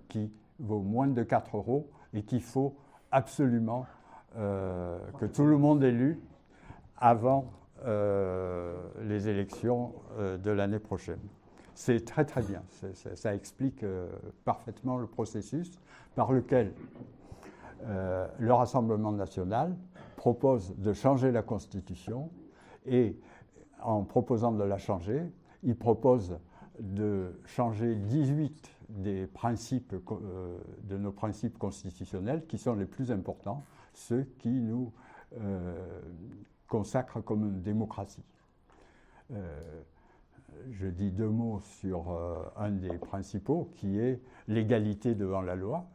qui vaut moins de 4 € et qu'il faut absolument que tout le monde ait lu avant les élections de l'année prochaine. C'est très très bien, ça explique parfaitement le processus par lequel le Rassemblement national propose de changer la Constitution et en proposant de la changer, il propose de changer 18 des principes, de nos principes constitutionnels qui sont les plus importants, ceux qui nous consacrent comme une démocratie. Je dis 2 mots sur un des principaux qui est l'égalité devant la loi.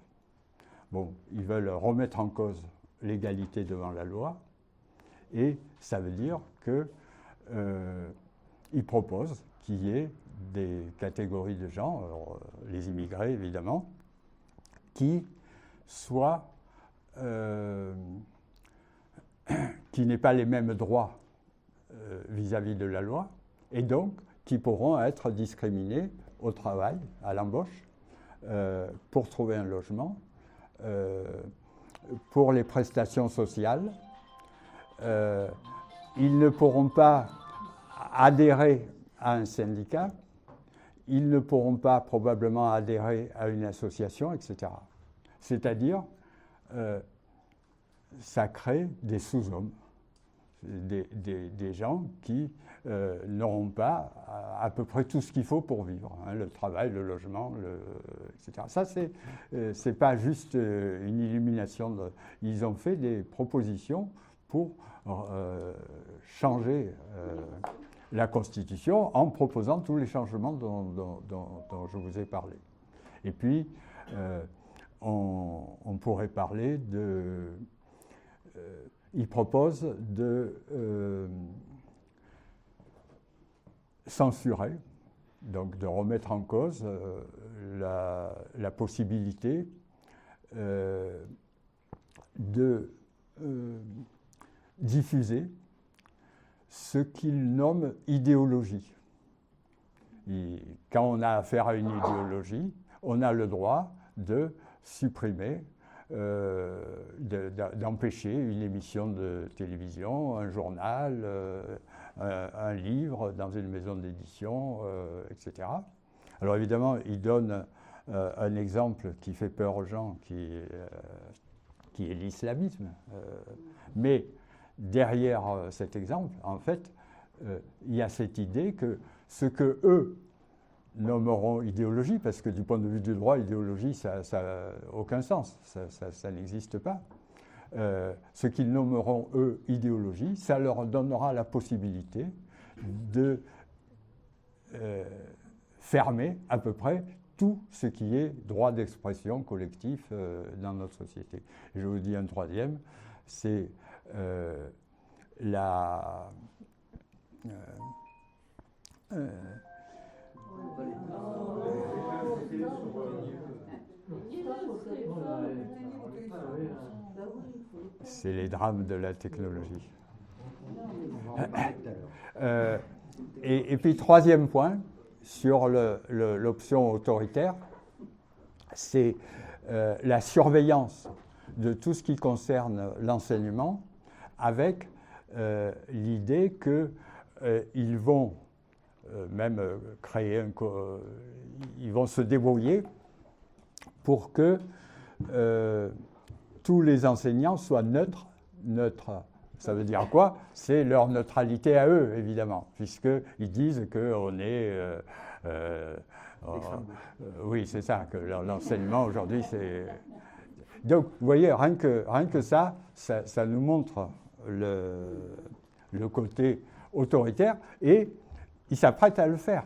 Bon, ils veulent remettre en cause l'égalité devant la loi et ça veut dire qu'ils proposent qu'il y ait des catégories de gens, alors, les immigrés évidemment, qui n'aient pas les mêmes droits vis-à-vis de la loi, et donc qui pourront être discriminés au travail, à l'embauche, pour trouver un logement, pour les prestations sociales. Ils ne pourront pas adhérer à un syndicat, ils ne pourront pas probablement adhérer à une association, etc. C'est-à-dire, ça crée des sous-hommes, des gens qui n'auront pas à peu près tout ce qu'il faut pour vivre, hein, le travail, le logement, etc. Ça, c'est pas juste une illumination. Ils ont fait des propositions pour changer la Constitution en proposant tous les changements dont je vous ai parlé. Et puis, on pourrait parler de... il propose de censurer, donc de remettre en cause la possibilité de diffuser ce qu'il nomme idéologie. Quand on a affaire à une idéologie, on a le droit de supprimer, d'empêcher une émission de télévision, un journal, un livre dans une maison d'édition, etc. Alors évidemment, il donne un exemple qui fait peur aux gens, qui est l'islamisme. Mais derrière cet exemple, en fait, il y a cette idée que ce que eux nommeront idéologie, parce que du point de vue du droit, idéologie, ça n'a aucun sens, ça n'existe pas. Ce qu'ils nommeront, eux, idéologie, ça leur donnera la possibilité de fermer à peu près tout ce qui est droit d'expression collectif dans notre société. Et je vous dis un troisième, c'est c'est les drames de la technologie. Et puis, troisième point, sur l'option autoritaire, c'est la surveillance de tout ce qui concerne l'enseignement, avec l'idée qu'ils vont même créer ils vont se débrouiller pour que tous les enseignants soient neutres. Ça veut dire quoi? C'est leur neutralité à eux, évidemment, puisqu'ils disent qu'on est... oui, c'est ça, que l'enseignement aujourd'hui, c'est... Donc, vous voyez, rien que ça nous montre le côté autoritaire, et ils s'apprêtent à le faire.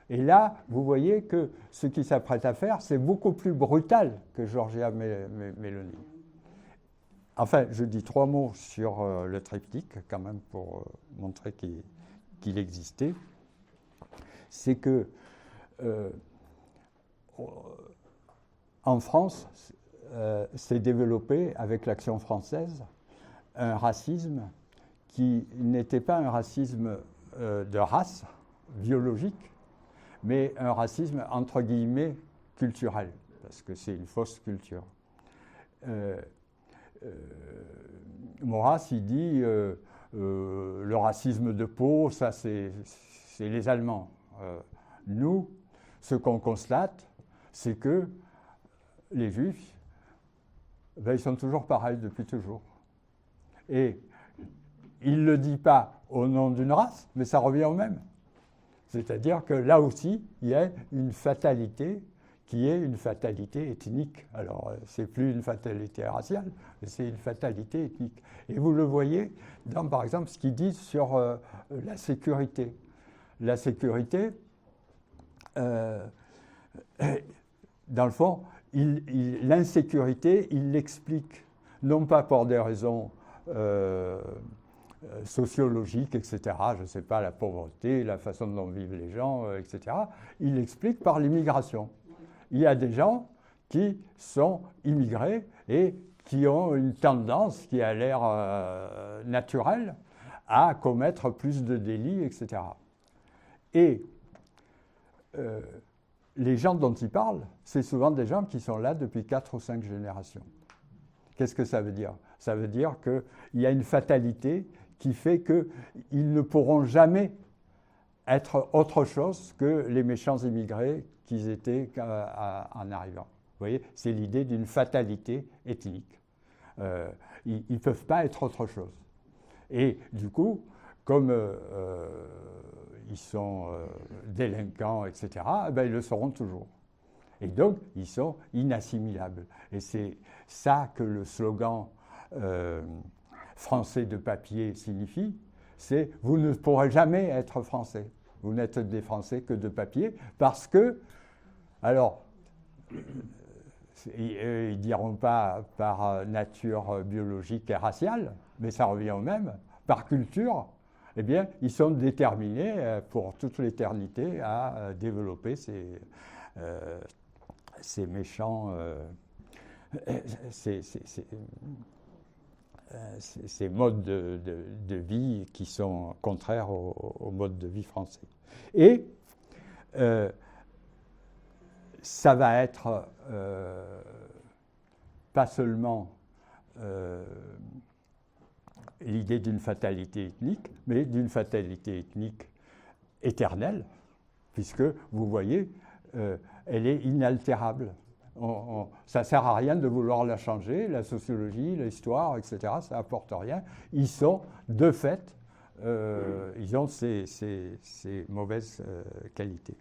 Et là, vous voyez que ce qu'ils s'apprêtent à faire, c'est beaucoup plus brutal que Giorgia Meloni. Enfin, je dis 3 mots sur le triptyque, quand même, pour montrer qu'il existait. C'est que, en France, s'est développé, avec l'Action française, un racisme qui n'était pas un racisme de race, biologique, mais un racisme, entre guillemets, culturel, parce que c'est une fausse culture. Maurras, il dit le racisme de peau, ça c'est les Allemands. Nous, ce qu'on constate, c'est que les Juifs, ben, ils sont toujours pareils depuis toujours. Et il ne le dit pas au nom d'une race, mais ça revient au même. C'est-à-dire que là aussi, il y a une fatalité qui est une fatalité ethnique. Alors, ce n'est plus une fatalité raciale, mais c'est une fatalité ethnique. Et vous le voyez dans, par exemple, ce qu'ils disent sur la sécurité. La sécurité, dans le fond, l'insécurité, il l'explique, non pas pour des raisons sociologiques, etc., je ne sais pas, la pauvreté, la façon dont vivent les gens, etc., il l'explique par l'immigration. Il y a des gens qui sont immigrés et qui ont une tendance qui a l'air naturelle à commettre plus de délits, etc. Et les gens dont ils parlent, c'est souvent des gens qui sont là depuis 4 ou 5 générations. Qu'est-ce que ça veut dire? Ça veut dire qu'il y a une fatalité qui fait qu'ils ne pourront jamais être autre chose que les méchants immigrés qu'ils étaient en arrivant. Vous voyez, c'est l'idée d'une fatalité ethnique. Ils ne peuvent pas être autre chose. Et du coup, comme ils sont délinquants, etc., ben, ils le seront toujours. Et donc, ils sont inassimilables. Et c'est ça que le slogan français de papier signifie, c'est « vous ne pourrez jamais être français ». Vous n'êtes des Français que de papier, parce que, alors, ils ne diront pas par nature biologique et raciale, mais ça revient au même, par culture, eh bien, ils sont déterminés pour toute l'éternité à développer ces méchants, ces modes de vie qui sont contraires au mode de vie français. Et ça va être pas seulement l'idée d'une fatalité ethnique, mais d'une fatalité ethnique éternelle, puisque, vous voyez, elle est inaltérable. Ça ne sert à rien de vouloir la changer, la sociologie, l'histoire, etc., ça n'apporte rien. Ils sont, de fait, ils ont ces mauvaises qualités.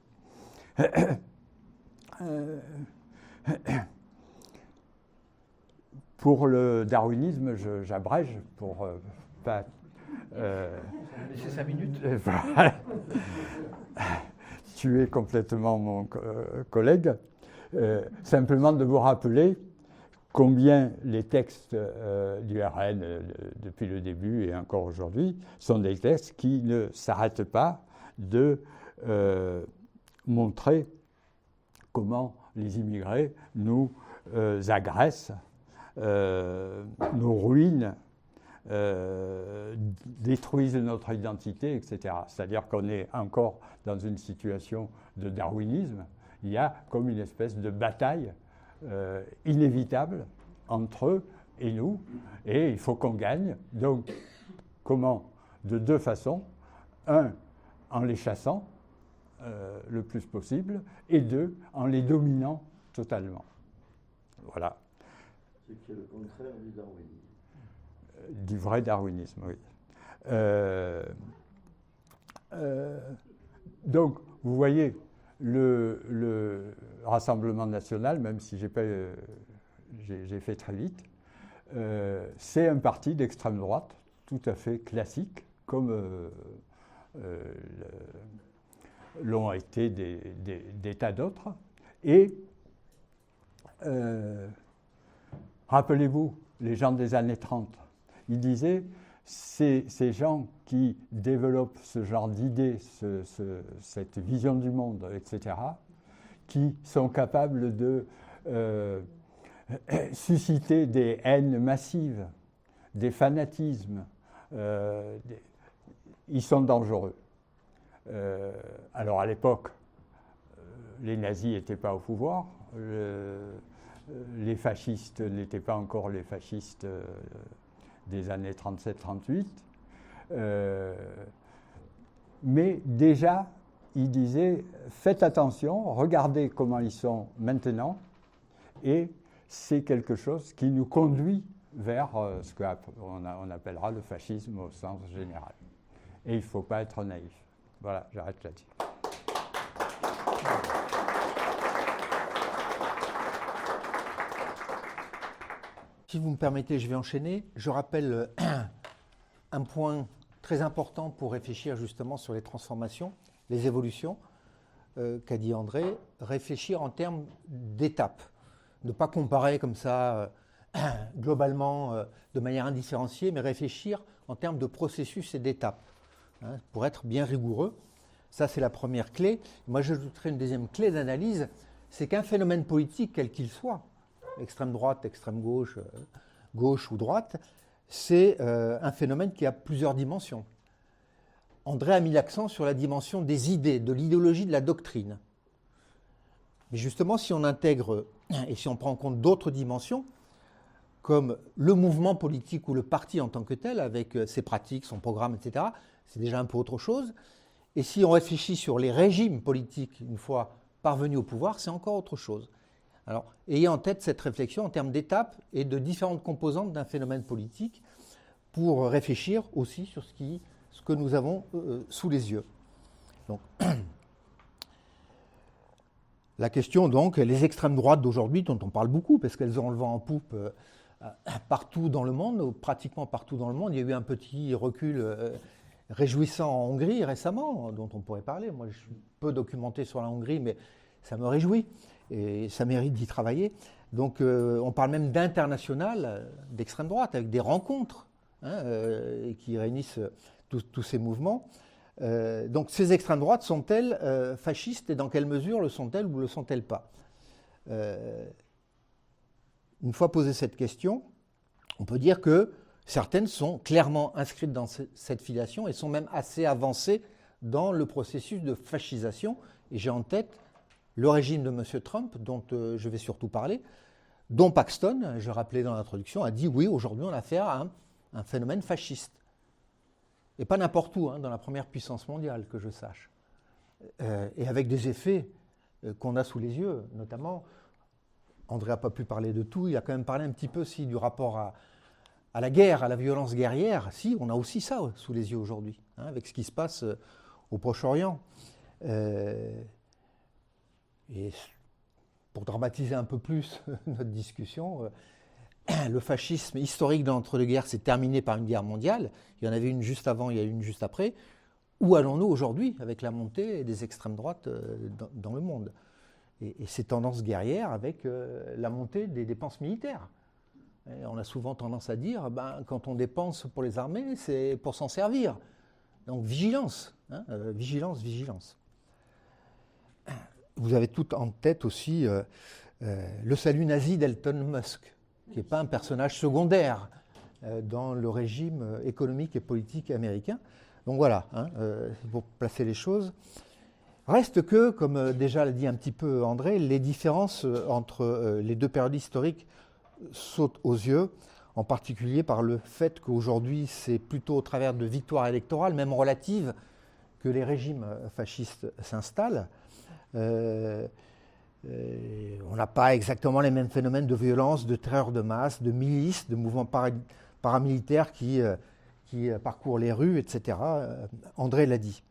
Pour le darwinisme, j'abrège pour pas... C'est 5 minutes. Tuer complètement mon collègue. Simplement de vous rappeler combien les textes du RN depuis le début et encore aujourd'hui sont des textes qui ne s'arrêtent pas de montrer comment les immigrés nous agressent, nous ruinent, détruisent notre identité, etc. C'est-à-dire qu'on est encore dans une situation de darwinisme. Il y a comme une espèce de bataille inévitable entre eux et nous, et il faut qu'on gagne. Donc, comment? De 2 façons. 1, en les chassant le plus possible, et 2, en les dominant totalement. Voilà. Ce qui est le contraire du darwinisme. Du vrai darwinisme, oui. Donc, vous voyez, le Rassemblement national, même si j'ai fait très vite, c'est un parti d'extrême droite tout à fait classique, comme l'ont été des tas d'autres. Et rappelez-vous, les gens des années 30, ils disaient, ces gens qui développent ce genre d'idées, cette vision du monde, etc., qui sont capables de susciter des haines massives, des fanatismes, ils sont dangereux. Alors à l'époque, les nazis n'étaient pas au pouvoir, les fascistes n'étaient pas encore les fascistes des années 37-38, mais déjà, il disait, faites attention, regardez comment ils sont maintenant, et c'est quelque chose qui nous conduit vers ce qu'on appellera le fascisme au sens général. Et il ne faut pas être naïf. Voilà, j'arrête là-dessus. Si vous me permettez, je vais enchaîner. Je rappelle un point très important pour réfléchir justement sur les transformations, les évolutions qu'a dit André, réfléchir en termes d'étapes. Ne pas comparer comme ça globalement de manière indifférenciée, mais réfléchir en termes de processus et d'étapes, hein, pour être bien rigoureux. Ça, c'est la première clé. Moi, j'ajouterai une deuxième clé d'analyse, c'est qu'un phénomène politique, quel qu'il soit, extrême droite, extrême gauche, gauche ou droite, c'est un phénomène qui a plusieurs dimensions. André a mis l'accent sur la dimension des idées, de l'idéologie, de la doctrine. Mais justement, si on intègre et si on prend en compte d'autres dimensions, comme le mouvement politique ou le parti en tant que tel, avec ses pratiques, son programme, etc., c'est déjà un peu autre chose. Et si on réfléchit sur les régimes politiques, une fois parvenus au pouvoir, c'est encore autre chose. Alors, ayez en tête cette réflexion en termes d'étapes et de différentes composantes d'un phénomène politique pour réfléchir aussi sur ce que nous avons sous les yeux. Donc, la question, donc, les extrêmes droites d'aujourd'hui, dont on parle beaucoup, parce qu'elles ont le vent en poupe partout dans le monde, pratiquement partout dans le monde. Il y a eu un petit recul réjouissant en Hongrie récemment, dont on pourrait parler. Moi, je suis peu documenté sur la Hongrie, mais ça me réjouit et ça mérite d'y travailler. Donc, on parle même d'international, d'extrême droite, avec des rencontres qui réunissent tous ces mouvements. Donc, ces extrêmes droites sont-elles fascistes et dans quelle mesure le sont-elles ou ne le sont-elles pas? Une fois posée cette question, on peut dire que certaines sont clairement inscrites dans cette filiation et sont même assez avancées dans le processus de fascisation. Et j'ai en tête le régime de M. Trump, dont je vais surtout parler, dont Paxton, je rappelais dans l'introduction, a dit oui, aujourd'hui on a affaire à un phénomène fasciste. Et pas n'importe où, dans la première puissance mondiale, que je sache. Et avec des effets qu'on a sous les yeux, notamment. André n'a pas pu parler de tout, il a quand même parlé un petit peu du rapport à la guerre, à la violence guerrière. Si, on a aussi ça sous les yeux aujourd'hui, avec ce qui se passe au Proche-Orient. Et pour dramatiser un peu plus notre discussion, le fascisme historique de l'entre-deux-guerres s'est terminé par une guerre mondiale. Il y en avait une juste avant, il y a une juste après. Où allons-nous aujourd'hui avec la montée des extrêmes droites dans le monde ? Et ces tendances guerrières avec la montée des dépenses militaires. Et on a souvent tendance à dire, quand on dépense pour les armées, c'est pour s'en servir. Donc vigilance, vigilance, vigilance. Vous avez tout en tête aussi le salut nazi d'Elon Musk, qui n'est pas un personnage secondaire dans le régime économique et politique américain. Donc voilà, pour placer les choses. Reste que, comme déjà l'a dit un petit peu André, les différences entre les deux périodes historiques sautent aux yeux, en particulier par le fait qu'aujourd'hui, c'est plutôt au travers de victoires électorales, même relatives, que les régimes fascistes s'installent. On n'a pas exactement les mêmes phénomènes de violence, de terreur de masse, de milices, de mouvements paramilitaires qui parcourent les rues, etc. André l'a dit.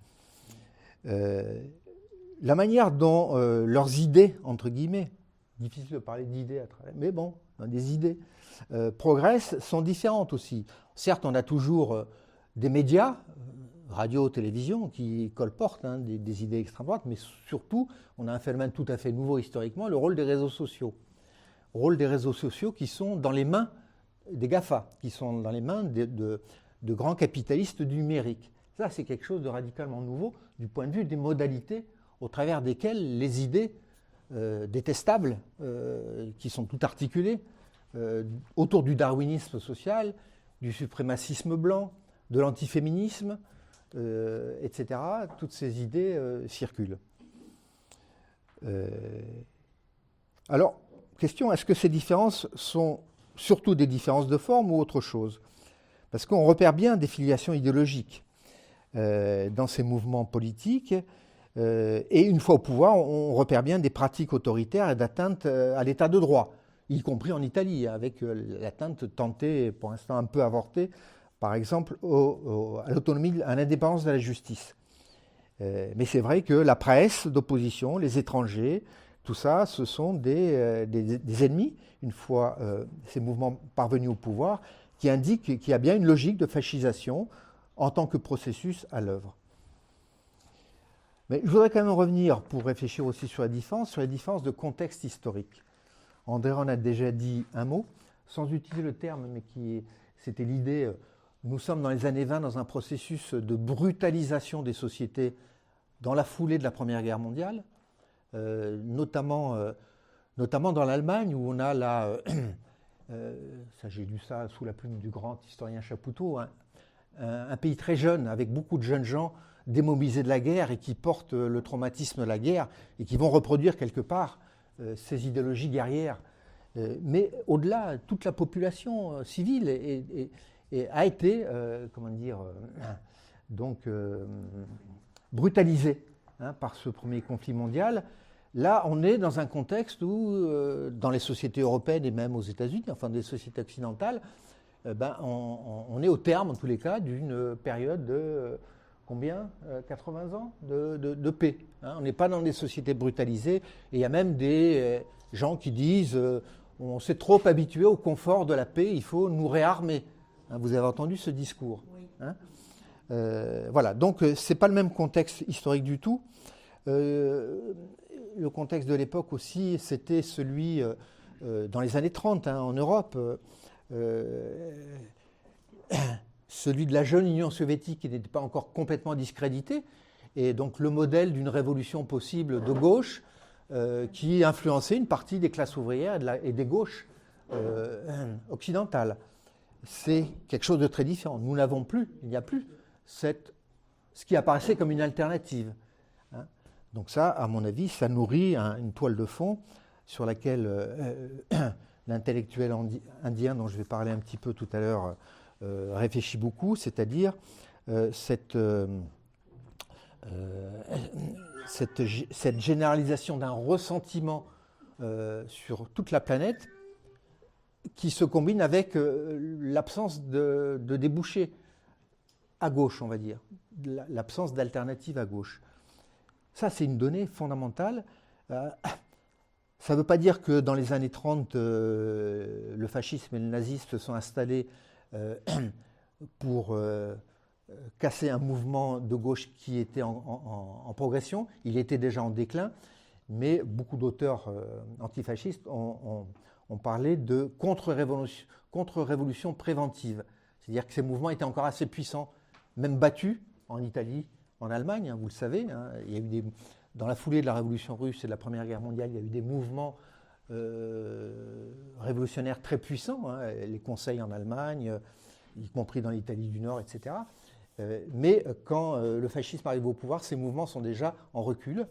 La manière dont leurs idées, entre guillemets, difficile de parler d'idées à travers, mais bon, des idées, progressent, sont différentes aussi. Certes, on a toujours des médias, radio, télévision, qui colportent des idées extrême droite, mais surtout, on a un phénomène tout à fait nouveau historiquement, le rôle des réseaux sociaux. Rôle des réseaux sociaux qui sont dans les mains des GAFA, qui sont dans les mains de grands capitalistes du numérique. Ça, c'est quelque chose de radicalement nouveau du point de vue des modalités au travers desquelles les idées détestables, qui sont toutes articulées, autour du darwinisme social, du suprémacisme blanc, de l'antiféminisme, etc., toutes ces idées circulent. Alors, question, est-ce que ces différences sont surtout des différences de forme ou autre chose? Parce qu'on repère bien des filiations idéologiques dans ces mouvements politiques, et une fois au pouvoir, on repère bien des pratiques autoritaires et d'atteinte à l'état de droit, y compris en Italie, avec l'atteinte tentée, pour l'instant un peu avortée, par exemple, à l'autonomie, à l'indépendance de la justice. Mais c'est vrai que la presse d'opposition, les étrangers, tout ça, ce sont des ennemis, une fois ces mouvements parvenus au pouvoir, qui indiquent qu'il y a bien une logique de fascisation en tant que processus à l'œuvre. Mais je voudrais quand même revenir, pour réfléchir aussi sur les différences de contexte historique. André en a déjà dit un mot, sans utiliser le terme, mais c'était l'idée, nous sommes dans les années 20 dans un processus de brutalisation des sociétés dans la foulée de la Première Guerre mondiale. notamment dans l'Allemagne, où on a ça j'ai lu ça sous la plume du grand historien Chapoutot, un pays très jeune, avec beaucoup de jeunes gens démobilisés de la guerre et qui portent le traumatisme de la guerre et qui vont reproduire quelque part ces idéologies guerrières. Mais au-delà, toute la population civile a été, brutalisée par ce premier conflit mondial. Là, on est dans un contexte où, dans les sociétés européennes et même aux États-Unis, enfin des sociétés occidentales, on est au terme, en tous les cas, d'une période de 80 ans de paix. On n'est pas dans des sociétés brutalisées. Et il y a même des gens qui disent on s'est trop habitué au confort de la paix, il faut nous réarmer. Vous avez entendu ce discours. Oui. Voilà, donc ce n'est pas le même contexte historique du tout. Le contexte de l'époque aussi, c'était celui dans les années 30 en Europe, celui de la jeune Union soviétique qui n'était pas encore complètement discréditée, et donc le modèle d'une révolution possible de gauche qui influençait une partie des classes ouvrières et des gauches occidentales. C'est quelque chose de très différent. Nous n'avons plus, il n'y a plus ce qui apparaissait comme une alternative. Donc ça, à mon avis, ça nourrit une toile de fond sur laquelle l'intellectuel indien dont je vais parler un petit peu tout à l'heure réfléchit beaucoup, c'est-à-dire cette généralisation d'un ressentiment sur toute la planète qui se combine avec l'absence de débouchés à gauche, on va dire, l'absence d'alternative à gauche. Ça, c'est une donnée fondamentale. Ça ne veut pas dire que dans les années 30, le fascisme et le nazisme se sont installés pour casser un mouvement de gauche qui était en progression. Il était déjà en déclin, mais beaucoup d'auteurs antifascistes ont parlé de contre-révolution préventive. C'est-à-dire que ces mouvements étaient encore assez puissants, même battus en Italie, en Allemagne, vous le savez. Il y a eu dans la foulée de la Révolution russe et de la Première Guerre mondiale, il y a eu des mouvements révolutionnaires très puissants, les conseils en Allemagne, y compris dans l'Italie du Nord, etc. Mais quand le fascisme arrive au pouvoir, ces mouvements sont déjà en recul.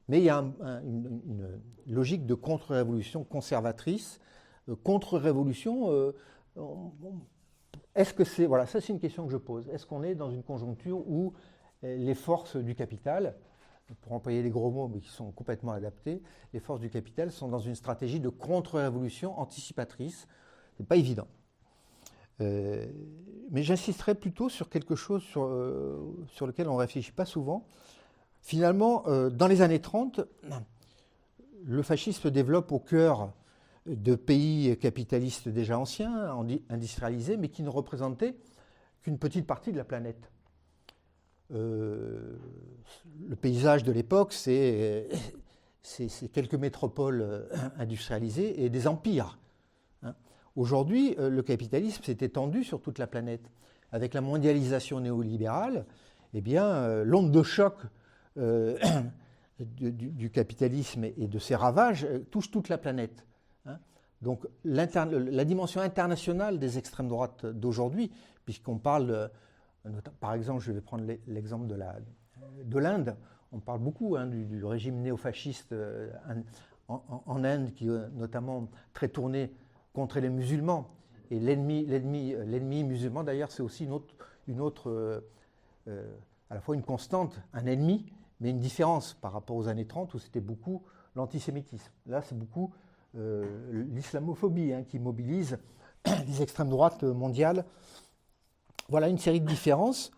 Mais il y a une logique de contre-révolution conservatrice. Contre-révolution, est-ce que c'est... Voilà, ça c'est une question que je pose. Est-ce qu'on est dans une conjoncture où les forces du capital, pour employer les gros mots mais qui sont complètement adaptés, les forces du capital sont dans une stratégie de contre-révolution anticipatrice? Ce n'est pas évident. Mais j'insisterai plutôt sur quelque chose sur lequel on ne réfléchit pas souvent. Finalement, dans les années 30, le fascisme se développe au cœur de pays capitalistes déjà anciens, industrialisés, mais qui ne représentaient qu'une petite partie de la planète. Le paysage de l'époque, c'est quelques métropoles industrialisées et des empires. Aujourd'hui, le capitalisme s'est étendu sur toute la planète. Avec la mondialisation néolibérale, eh bien, l'onde de choc du capitalisme et de ses ravages touche toute la planète. Donc la dimension internationale des extrêmes droites d'aujourd'hui, puisqu'on parle, par exemple, je vais prendre l'exemple de l'Inde, on parle beaucoup du régime néofasciste en Inde, qui est notamment très tourné contre les musulmans. Et l'ennemi musulman, d'ailleurs, c'est aussi une autre à la fois une constante, un ennemi, mais une différence par rapport aux années 30 où c'était beaucoup l'antisémitisme. Là, c'est beaucoup l'islamophobie qui mobilise les extrêmes droites mondiales. Voilà une série de différences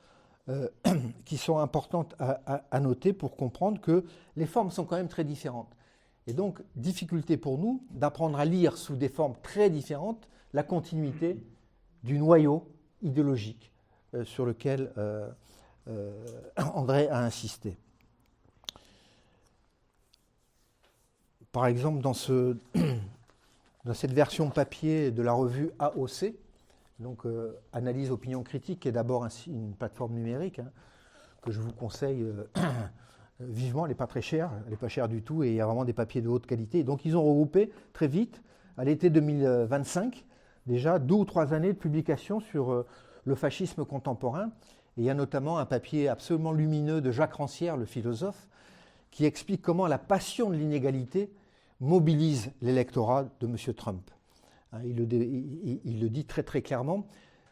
qui sont importantes à noter pour comprendre que les formes sont quand même très différentes. Et donc, difficulté pour nous d'apprendre à lire sous des formes très différentes la continuité du noyau idéologique sur lequel André a insisté. Par exemple, dans cette version papier de la revue AOC, donc Analyse Opinion Critique, qui est d'abord une plateforme numérique que je vous conseille vivement, elle n'est pas très chère, elle n'est pas chère du tout, et il y a vraiment des papiers de haute qualité. Et donc ils ont regroupé très vite, à l'été 2025, déjà 2 ou 3 années de publication sur le fascisme contemporain. Et il y a notamment un papier absolument lumineux de Jacques Rancière, le philosophe, qui explique comment la passion de l'inégalité mobilise l'électorat de M. Trump. Il le dit très très clairement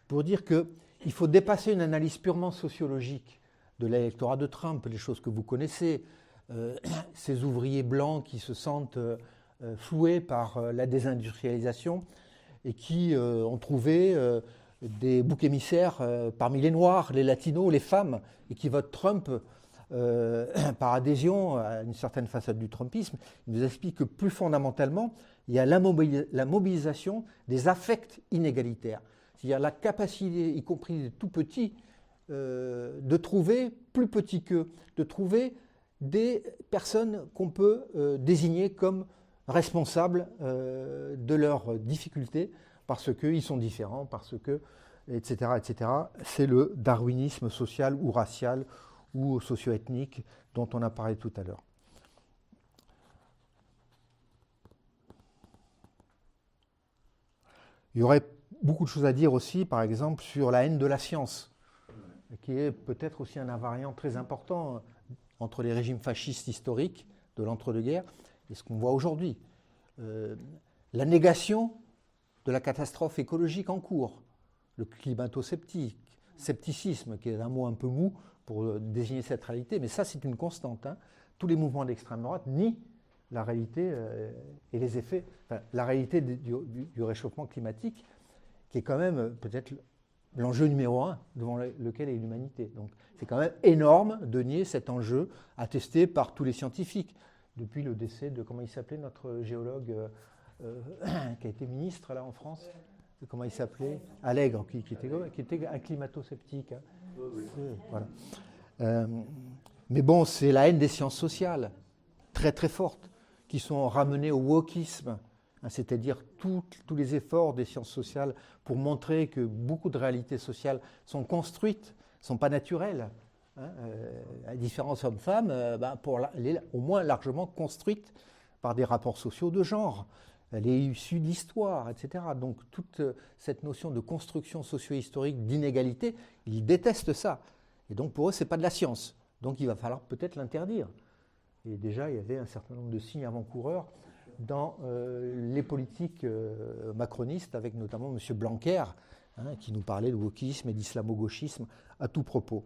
pour dire qu'il faut dépasser une analyse purement sociologique de l'électorat de Trump, les choses que vous connaissez, ces ouvriers blancs qui se sentent floués par la désindustrialisation et qui ont trouvé des boucs émissaires parmi les Noirs, les Latinos, les femmes, et qui votent Trump par adhésion à une certaine façade du Trumpisme. Il nous explique que plus fondamentalement, il y a la mobilisation des affects inégalitaires. C'est-à-dire la capacité, y compris des tout petits, de trouver, plus petits qu'eux, de trouver des personnes qu'on peut désigner comme responsables de leurs difficultés, parce qu'ils sont différents, parce que, etc., etc. C'est le darwinisme social ou racial ou socio-ethnique dont on a parlé tout à l'heure. Il y aurait beaucoup de choses à dire aussi, par exemple, sur la haine de la science, qui est peut-être aussi un invariant très important entre les régimes fascistes historiques de l'entre-deux-guerres et ce qu'on voit aujourd'hui. La négation de la catastrophe écologique en cours, le climato-scepticisme, qui est un mot un peu mou pour désigner cette réalité, mais ça c'est une constante. Tous les mouvements d'extrême droite nient la réalité et les effets, la réalité du réchauffement climatique, qui est quand même peut-être l'enjeu numéro 1 devant lequel est l'humanité. Donc c'est quand même énorme de nier cet enjeu attesté par tous les scientifiques, depuis le décès de, comment il s'appelait, notre géologue qui a été ministre là en France, comment il s'appelait, Allègre, qui était un climato-sceptique. Voilà. Mais bon, c'est la haine des sciences sociales, très très forte, qui sont ramenées au wokisme, c'est-à-dire tous les efforts des sciences sociales pour montrer que beaucoup de réalités sociales sont construites, ne sont pas naturelles. À différence hommes-femmes, au moins largement construites par des rapports sociaux de genre. Elle est issue de l'histoire, etc. Donc toute cette notion de construction socio-historique d'inégalité, ils détestent ça. Et donc pour eux, ce n'est pas de la science. Donc il va falloir peut-être l'interdire. Et déjà, il y avait un certain nombre de signes avant-coureurs dans les politiques macronistes, avec notamment M. Blanquer, qui nous parlait de wokisme et d'islamo-gauchisme à tout propos.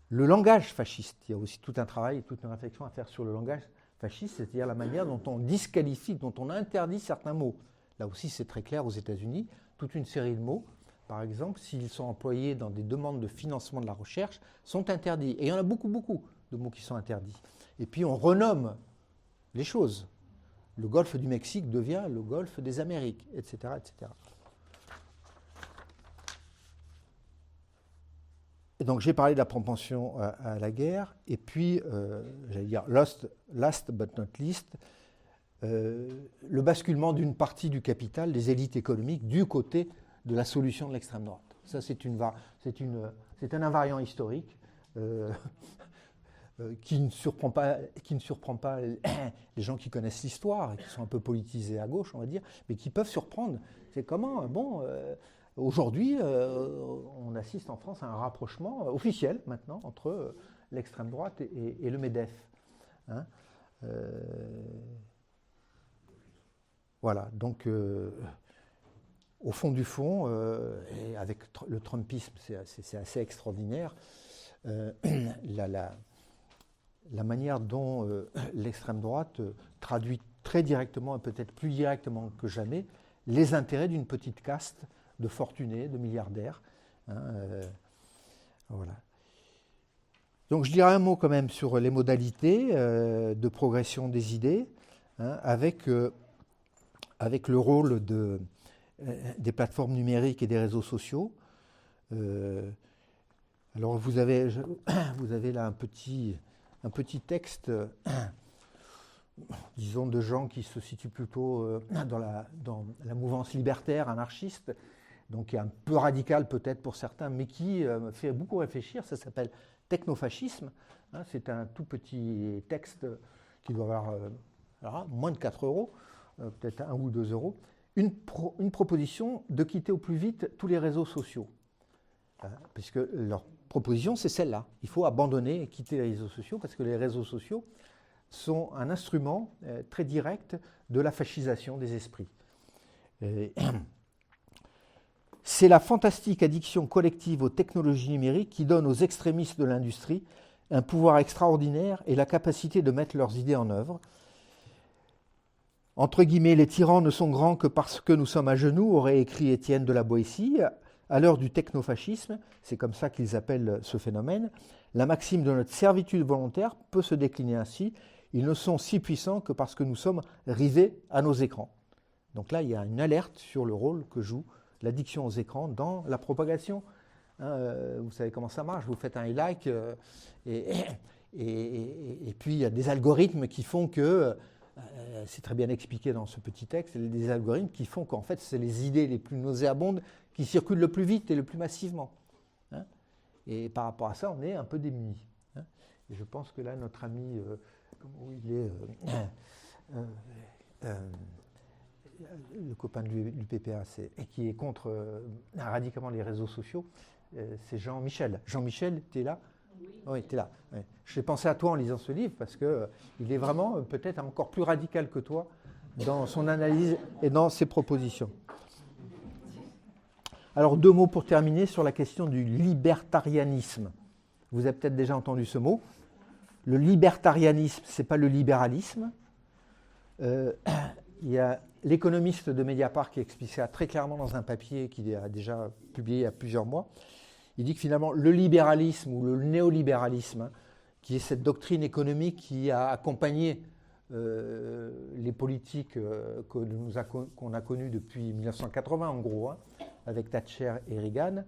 Le langage fasciste, il y a aussi tout un travail, toute une réflexion à faire sur le langage fasciste, c'est-à-dire la manière dont on disqualifie, dont on interdit certains mots. Là aussi, c'est très clair aux États-Unis, toute une série de mots, par exemple, s'ils sont employés dans des demandes de financement de la recherche, sont interdits. Et il y en a beaucoup, beaucoup de mots qui sont interdits. Et puis on renomme les choses. Le golfe du Mexique devient le golfe des Amériques, etc., etc. Et donc j'ai parlé de la propension à la guerre, et puis, j'allais dire, last but not least, le basculement d'une partie du capital, des élites économiques, du côté de la solution de l'extrême droite. Ça, c'est un invariant historique qui ne surprend pas les gens qui connaissent l'histoire et qui sont un peu politisés à gauche, on va dire, mais qui peuvent surprendre. C'est comment, aujourd'hui, on assiste en France à un rapprochement officiel maintenant entre l'extrême droite et le MEDEF. Voilà, donc au fond du fond, et avec le Trumpisme, c'est assez extraordinaire, la manière dont l'extrême droite traduit très directement et peut-être plus directement que jamais les intérêts d'une petite caste de fortunés, de milliardaires. Voilà. Donc je dirais un mot quand même sur les modalités de progression des idées, avec le rôle des plateformes numériques et des réseaux sociaux. Alors vous avez là un petit texte, disons, de gens qui se situent plutôt dans la mouvance libertaire, anarchiste, donc qui est un peu radical peut-être pour certains, mais qui fait beaucoup réfléchir. Ça s'appelle technofascisme, Hein, c'est un tout petit texte qui doit avoir moins de 4 euros, peut-être 1 ou 2 euros. Une proposition de quitter au plus vite tous les réseaux sociaux. Puisque leur proposition, c'est celle-là. Il faut abandonner et quitter les réseaux sociaux parce que les réseaux sociaux sont un instrument très direct de la fascisation des esprits. C'est la fantastique addiction collective aux technologies numériques qui donne aux extrémistes de l'industrie un pouvoir extraordinaire et la capacité de mettre leurs idées en œuvre. Entre guillemets, les tyrans ne sont grands que parce que nous sommes à genoux, aurait écrit Étienne de la Boétie. À l'heure du technofascisme, c'est comme ça qu'ils appellent ce phénomène, la maxime de notre servitude volontaire peut se décliner ainsi. Ils ne sont si puissants que parce que nous sommes rivés à nos écrans. Donc là, il y a une alerte sur le rôle que joue l'addiction aux écrans dans la propagation. Vous savez comment ça marche, vous faites un like et puis il y a des algorithmes qui font que, c'est très bien expliqué dans ce petit texte, des algorithmes qui font qu'en fait c'est les idées les plus nauséabondes qui circulent le plus vite et le plus massivement. Hein, et par rapport à ça, on est un peu démunis. Hein, et je pense que là, notre ami, il est le copain du PPA, et qui est contre radicalement les réseaux sociaux, c'est Jean-Michel. Jean-Michel, tu es là ? Oui, tu es là. Oui. J'ai pensé à toi en lisant ce livre parce qu'il est vraiment peut-être encore plus radical que toi dans son analyse et dans ses propositions. Alors, 2 mots pour terminer sur la question du libertarianisme. Vous avez peut-être déjà entendu ce mot. Le libertarianisme, ce n'est pas le libéralisme. Il y a l'économiste de Mediapart qui explique ça très clairement dans un papier qu'il a déjà publié il y a plusieurs mois. Il dit que finalement, le libéralisme ou le néolibéralisme, qui est cette doctrine économique qui a accompagné les politiques qu'on a connues depuis 1980, en gros, avec Thatcher et Reagan.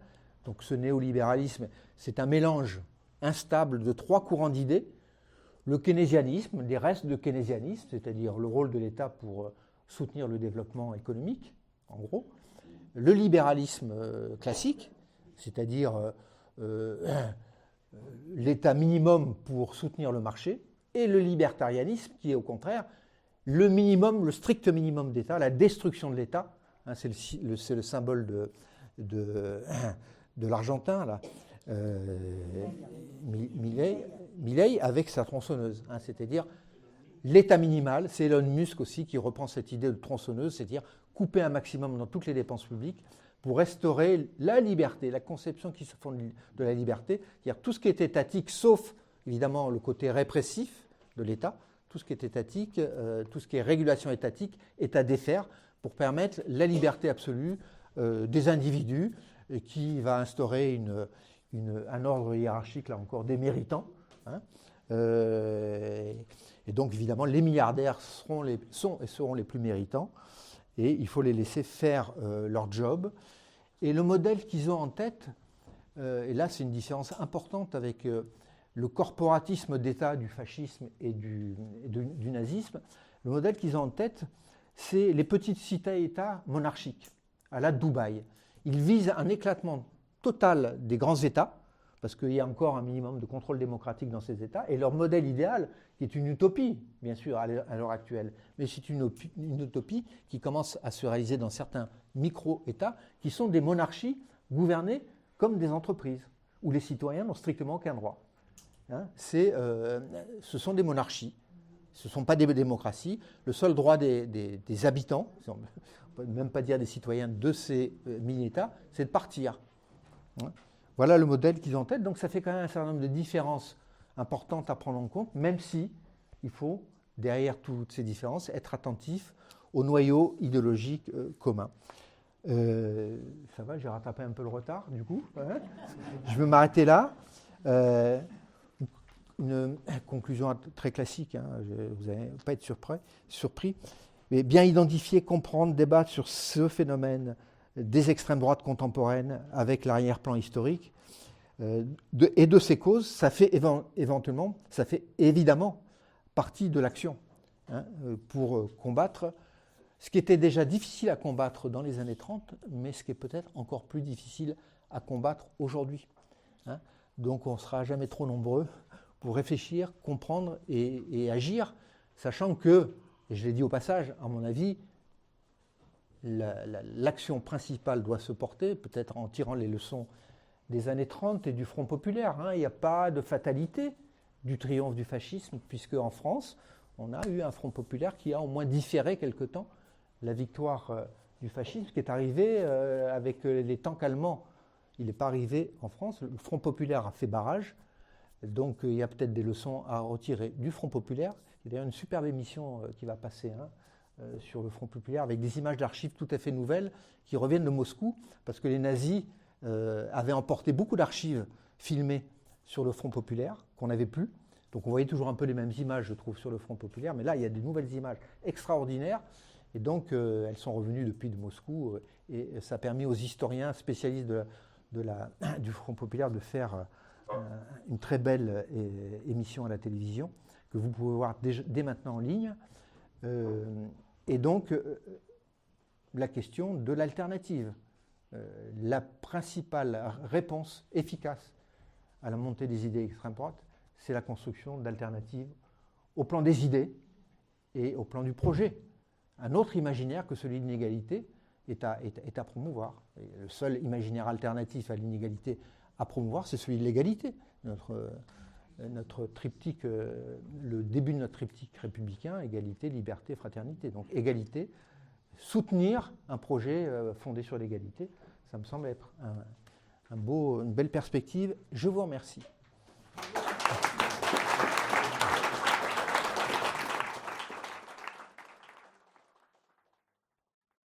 Donc ce néolibéralisme, c'est un mélange instable de 3 courants d'idées. Le keynésianisme, des restes de keynésianisme, c'est-à-dire le rôle de l'État pour soutenir le développement économique, en gros. Le libéralisme classique, c'est-à-dire l'État minimum pour soutenir le marché, et le libertarianisme qui est au contraire le minimum, le strict minimum d'État, la destruction de l'État. Hein, c'est le symbole de l'Argentin, là. Milei avec sa tronçonneuse, hein, c'est-à-dire l'État minimal. C'est Elon Musk aussi qui reprend cette idée de tronçonneuse, c'est-à-dire couper un maximum dans toutes les dépenses publiques pour restaurer la liberté, la conception qui se fonde de la liberté, c'est-à-dire tout ce qui est étatique, sauf évidemment le côté répressif de l'État, tout ce qui est étatique, tout ce qui est régulation étatique est à défaire pour permettre la liberté absolue des individus et qui va instaurer un ordre hiérarchique, là encore, des méritants. Hein, et donc, évidemment, les milliardaires sont et seront les plus méritants et il faut les laisser faire leur job. Et le modèle qu'ils ont en tête, et là, c'est une différence importante avec le corporatisme d'État du fascisme et du nazisme. Le modèle qu'ils ont en tête, c'est les petites cités-États monarchiques, à la Dubaï. Ils visent un éclatement total des grands États, parce qu'il y a encore un minimum de contrôle démocratique dans ces États, et leur modèle idéal, qui est une utopie, bien sûr, à l'heure actuelle, mais c'est une utopie qui commence à se réaliser dans certains micro-États, qui sont des monarchies gouvernées comme des entreprises, où les citoyens n'ont strictement aucun droit. Hein, ce sont des monarchies, ce ne sont pas des démocraties. Le seul droit des habitants, on ne peut même pas dire des citoyens de ces mini-États, c'est de partir. Hein. Voilà le modèle qu'ils ont en tête. Donc ça fait quand même un certain nombre de différences importantes à prendre en compte, même si il faut, derrière toutes ces différences, être attentif au noyau idéologique commun. Ça va, j'ai rattrapé un peu le retard, du coup. Hein. Je vais m'arrêter là. Une conclusion très classique, hein, vous n'allez pas être surpris, mais bien identifier, comprendre, débattre sur ce phénomène des extrêmes droites contemporaines avec l'arrière-plan historique et de ses causes, ça fait évidemment partie de l'action hein, pour combattre ce qui était déjà difficile à combattre dans les années 30, mais ce qui est peut-être encore plus difficile à combattre aujourd'hui. Hein. Donc on ne sera jamais trop nombreux pour réfléchir, comprendre et agir, sachant que, et je l'ai dit au passage, à mon avis, l'action principale doit se porter, peut-être en tirant les leçons des années 30 et du Front populaire. Il n'y a pas de fatalité du triomphe du fascisme, puisque en France, on a eu un Front populaire qui a au moins différé quelque temps la victoire du fascisme, qui est arrivé avec les tanks allemands. Il n'est pas arrivé en France. Le Front populaire a fait barrage. Donc il y a peut-être des leçons à retirer du Front populaire. Il y a d'ailleurs une superbe émission qui va passer sur le Front populaire avec des images d'archives tout à fait nouvelles qui reviennent de Moscou, parce que les nazis avaient emporté beaucoup d'archives filmées sur le Front populaire qu'on n'avait plus. Donc on voyait toujours un peu les mêmes images, je trouve, sur le Front populaire. Mais là, il y a des nouvelles images extraordinaires. Et donc elles sont revenues depuis de Moscou. Et ça a permis aux historiens spécialistes du Front populaire de faire une très belle émission à la télévision que vous pouvez voir dès maintenant en ligne. Et donc, la question de l'alternative. La principale réponse efficace à la montée des idées extrême droite, c'est la construction d'alternatives au plan des idées et au plan du projet. Un autre imaginaire que celui de l'inégalité est à promouvoir. Et le seul imaginaire alternatif à l'inégalité à promouvoir, c'est celui de l'égalité. Notre triptyque, le début de notre triptyque républicain, égalité, liberté, fraternité. Donc égalité, soutenir un projet fondé sur l'égalité, ça me semble être une belle perspective. Je vous remercie.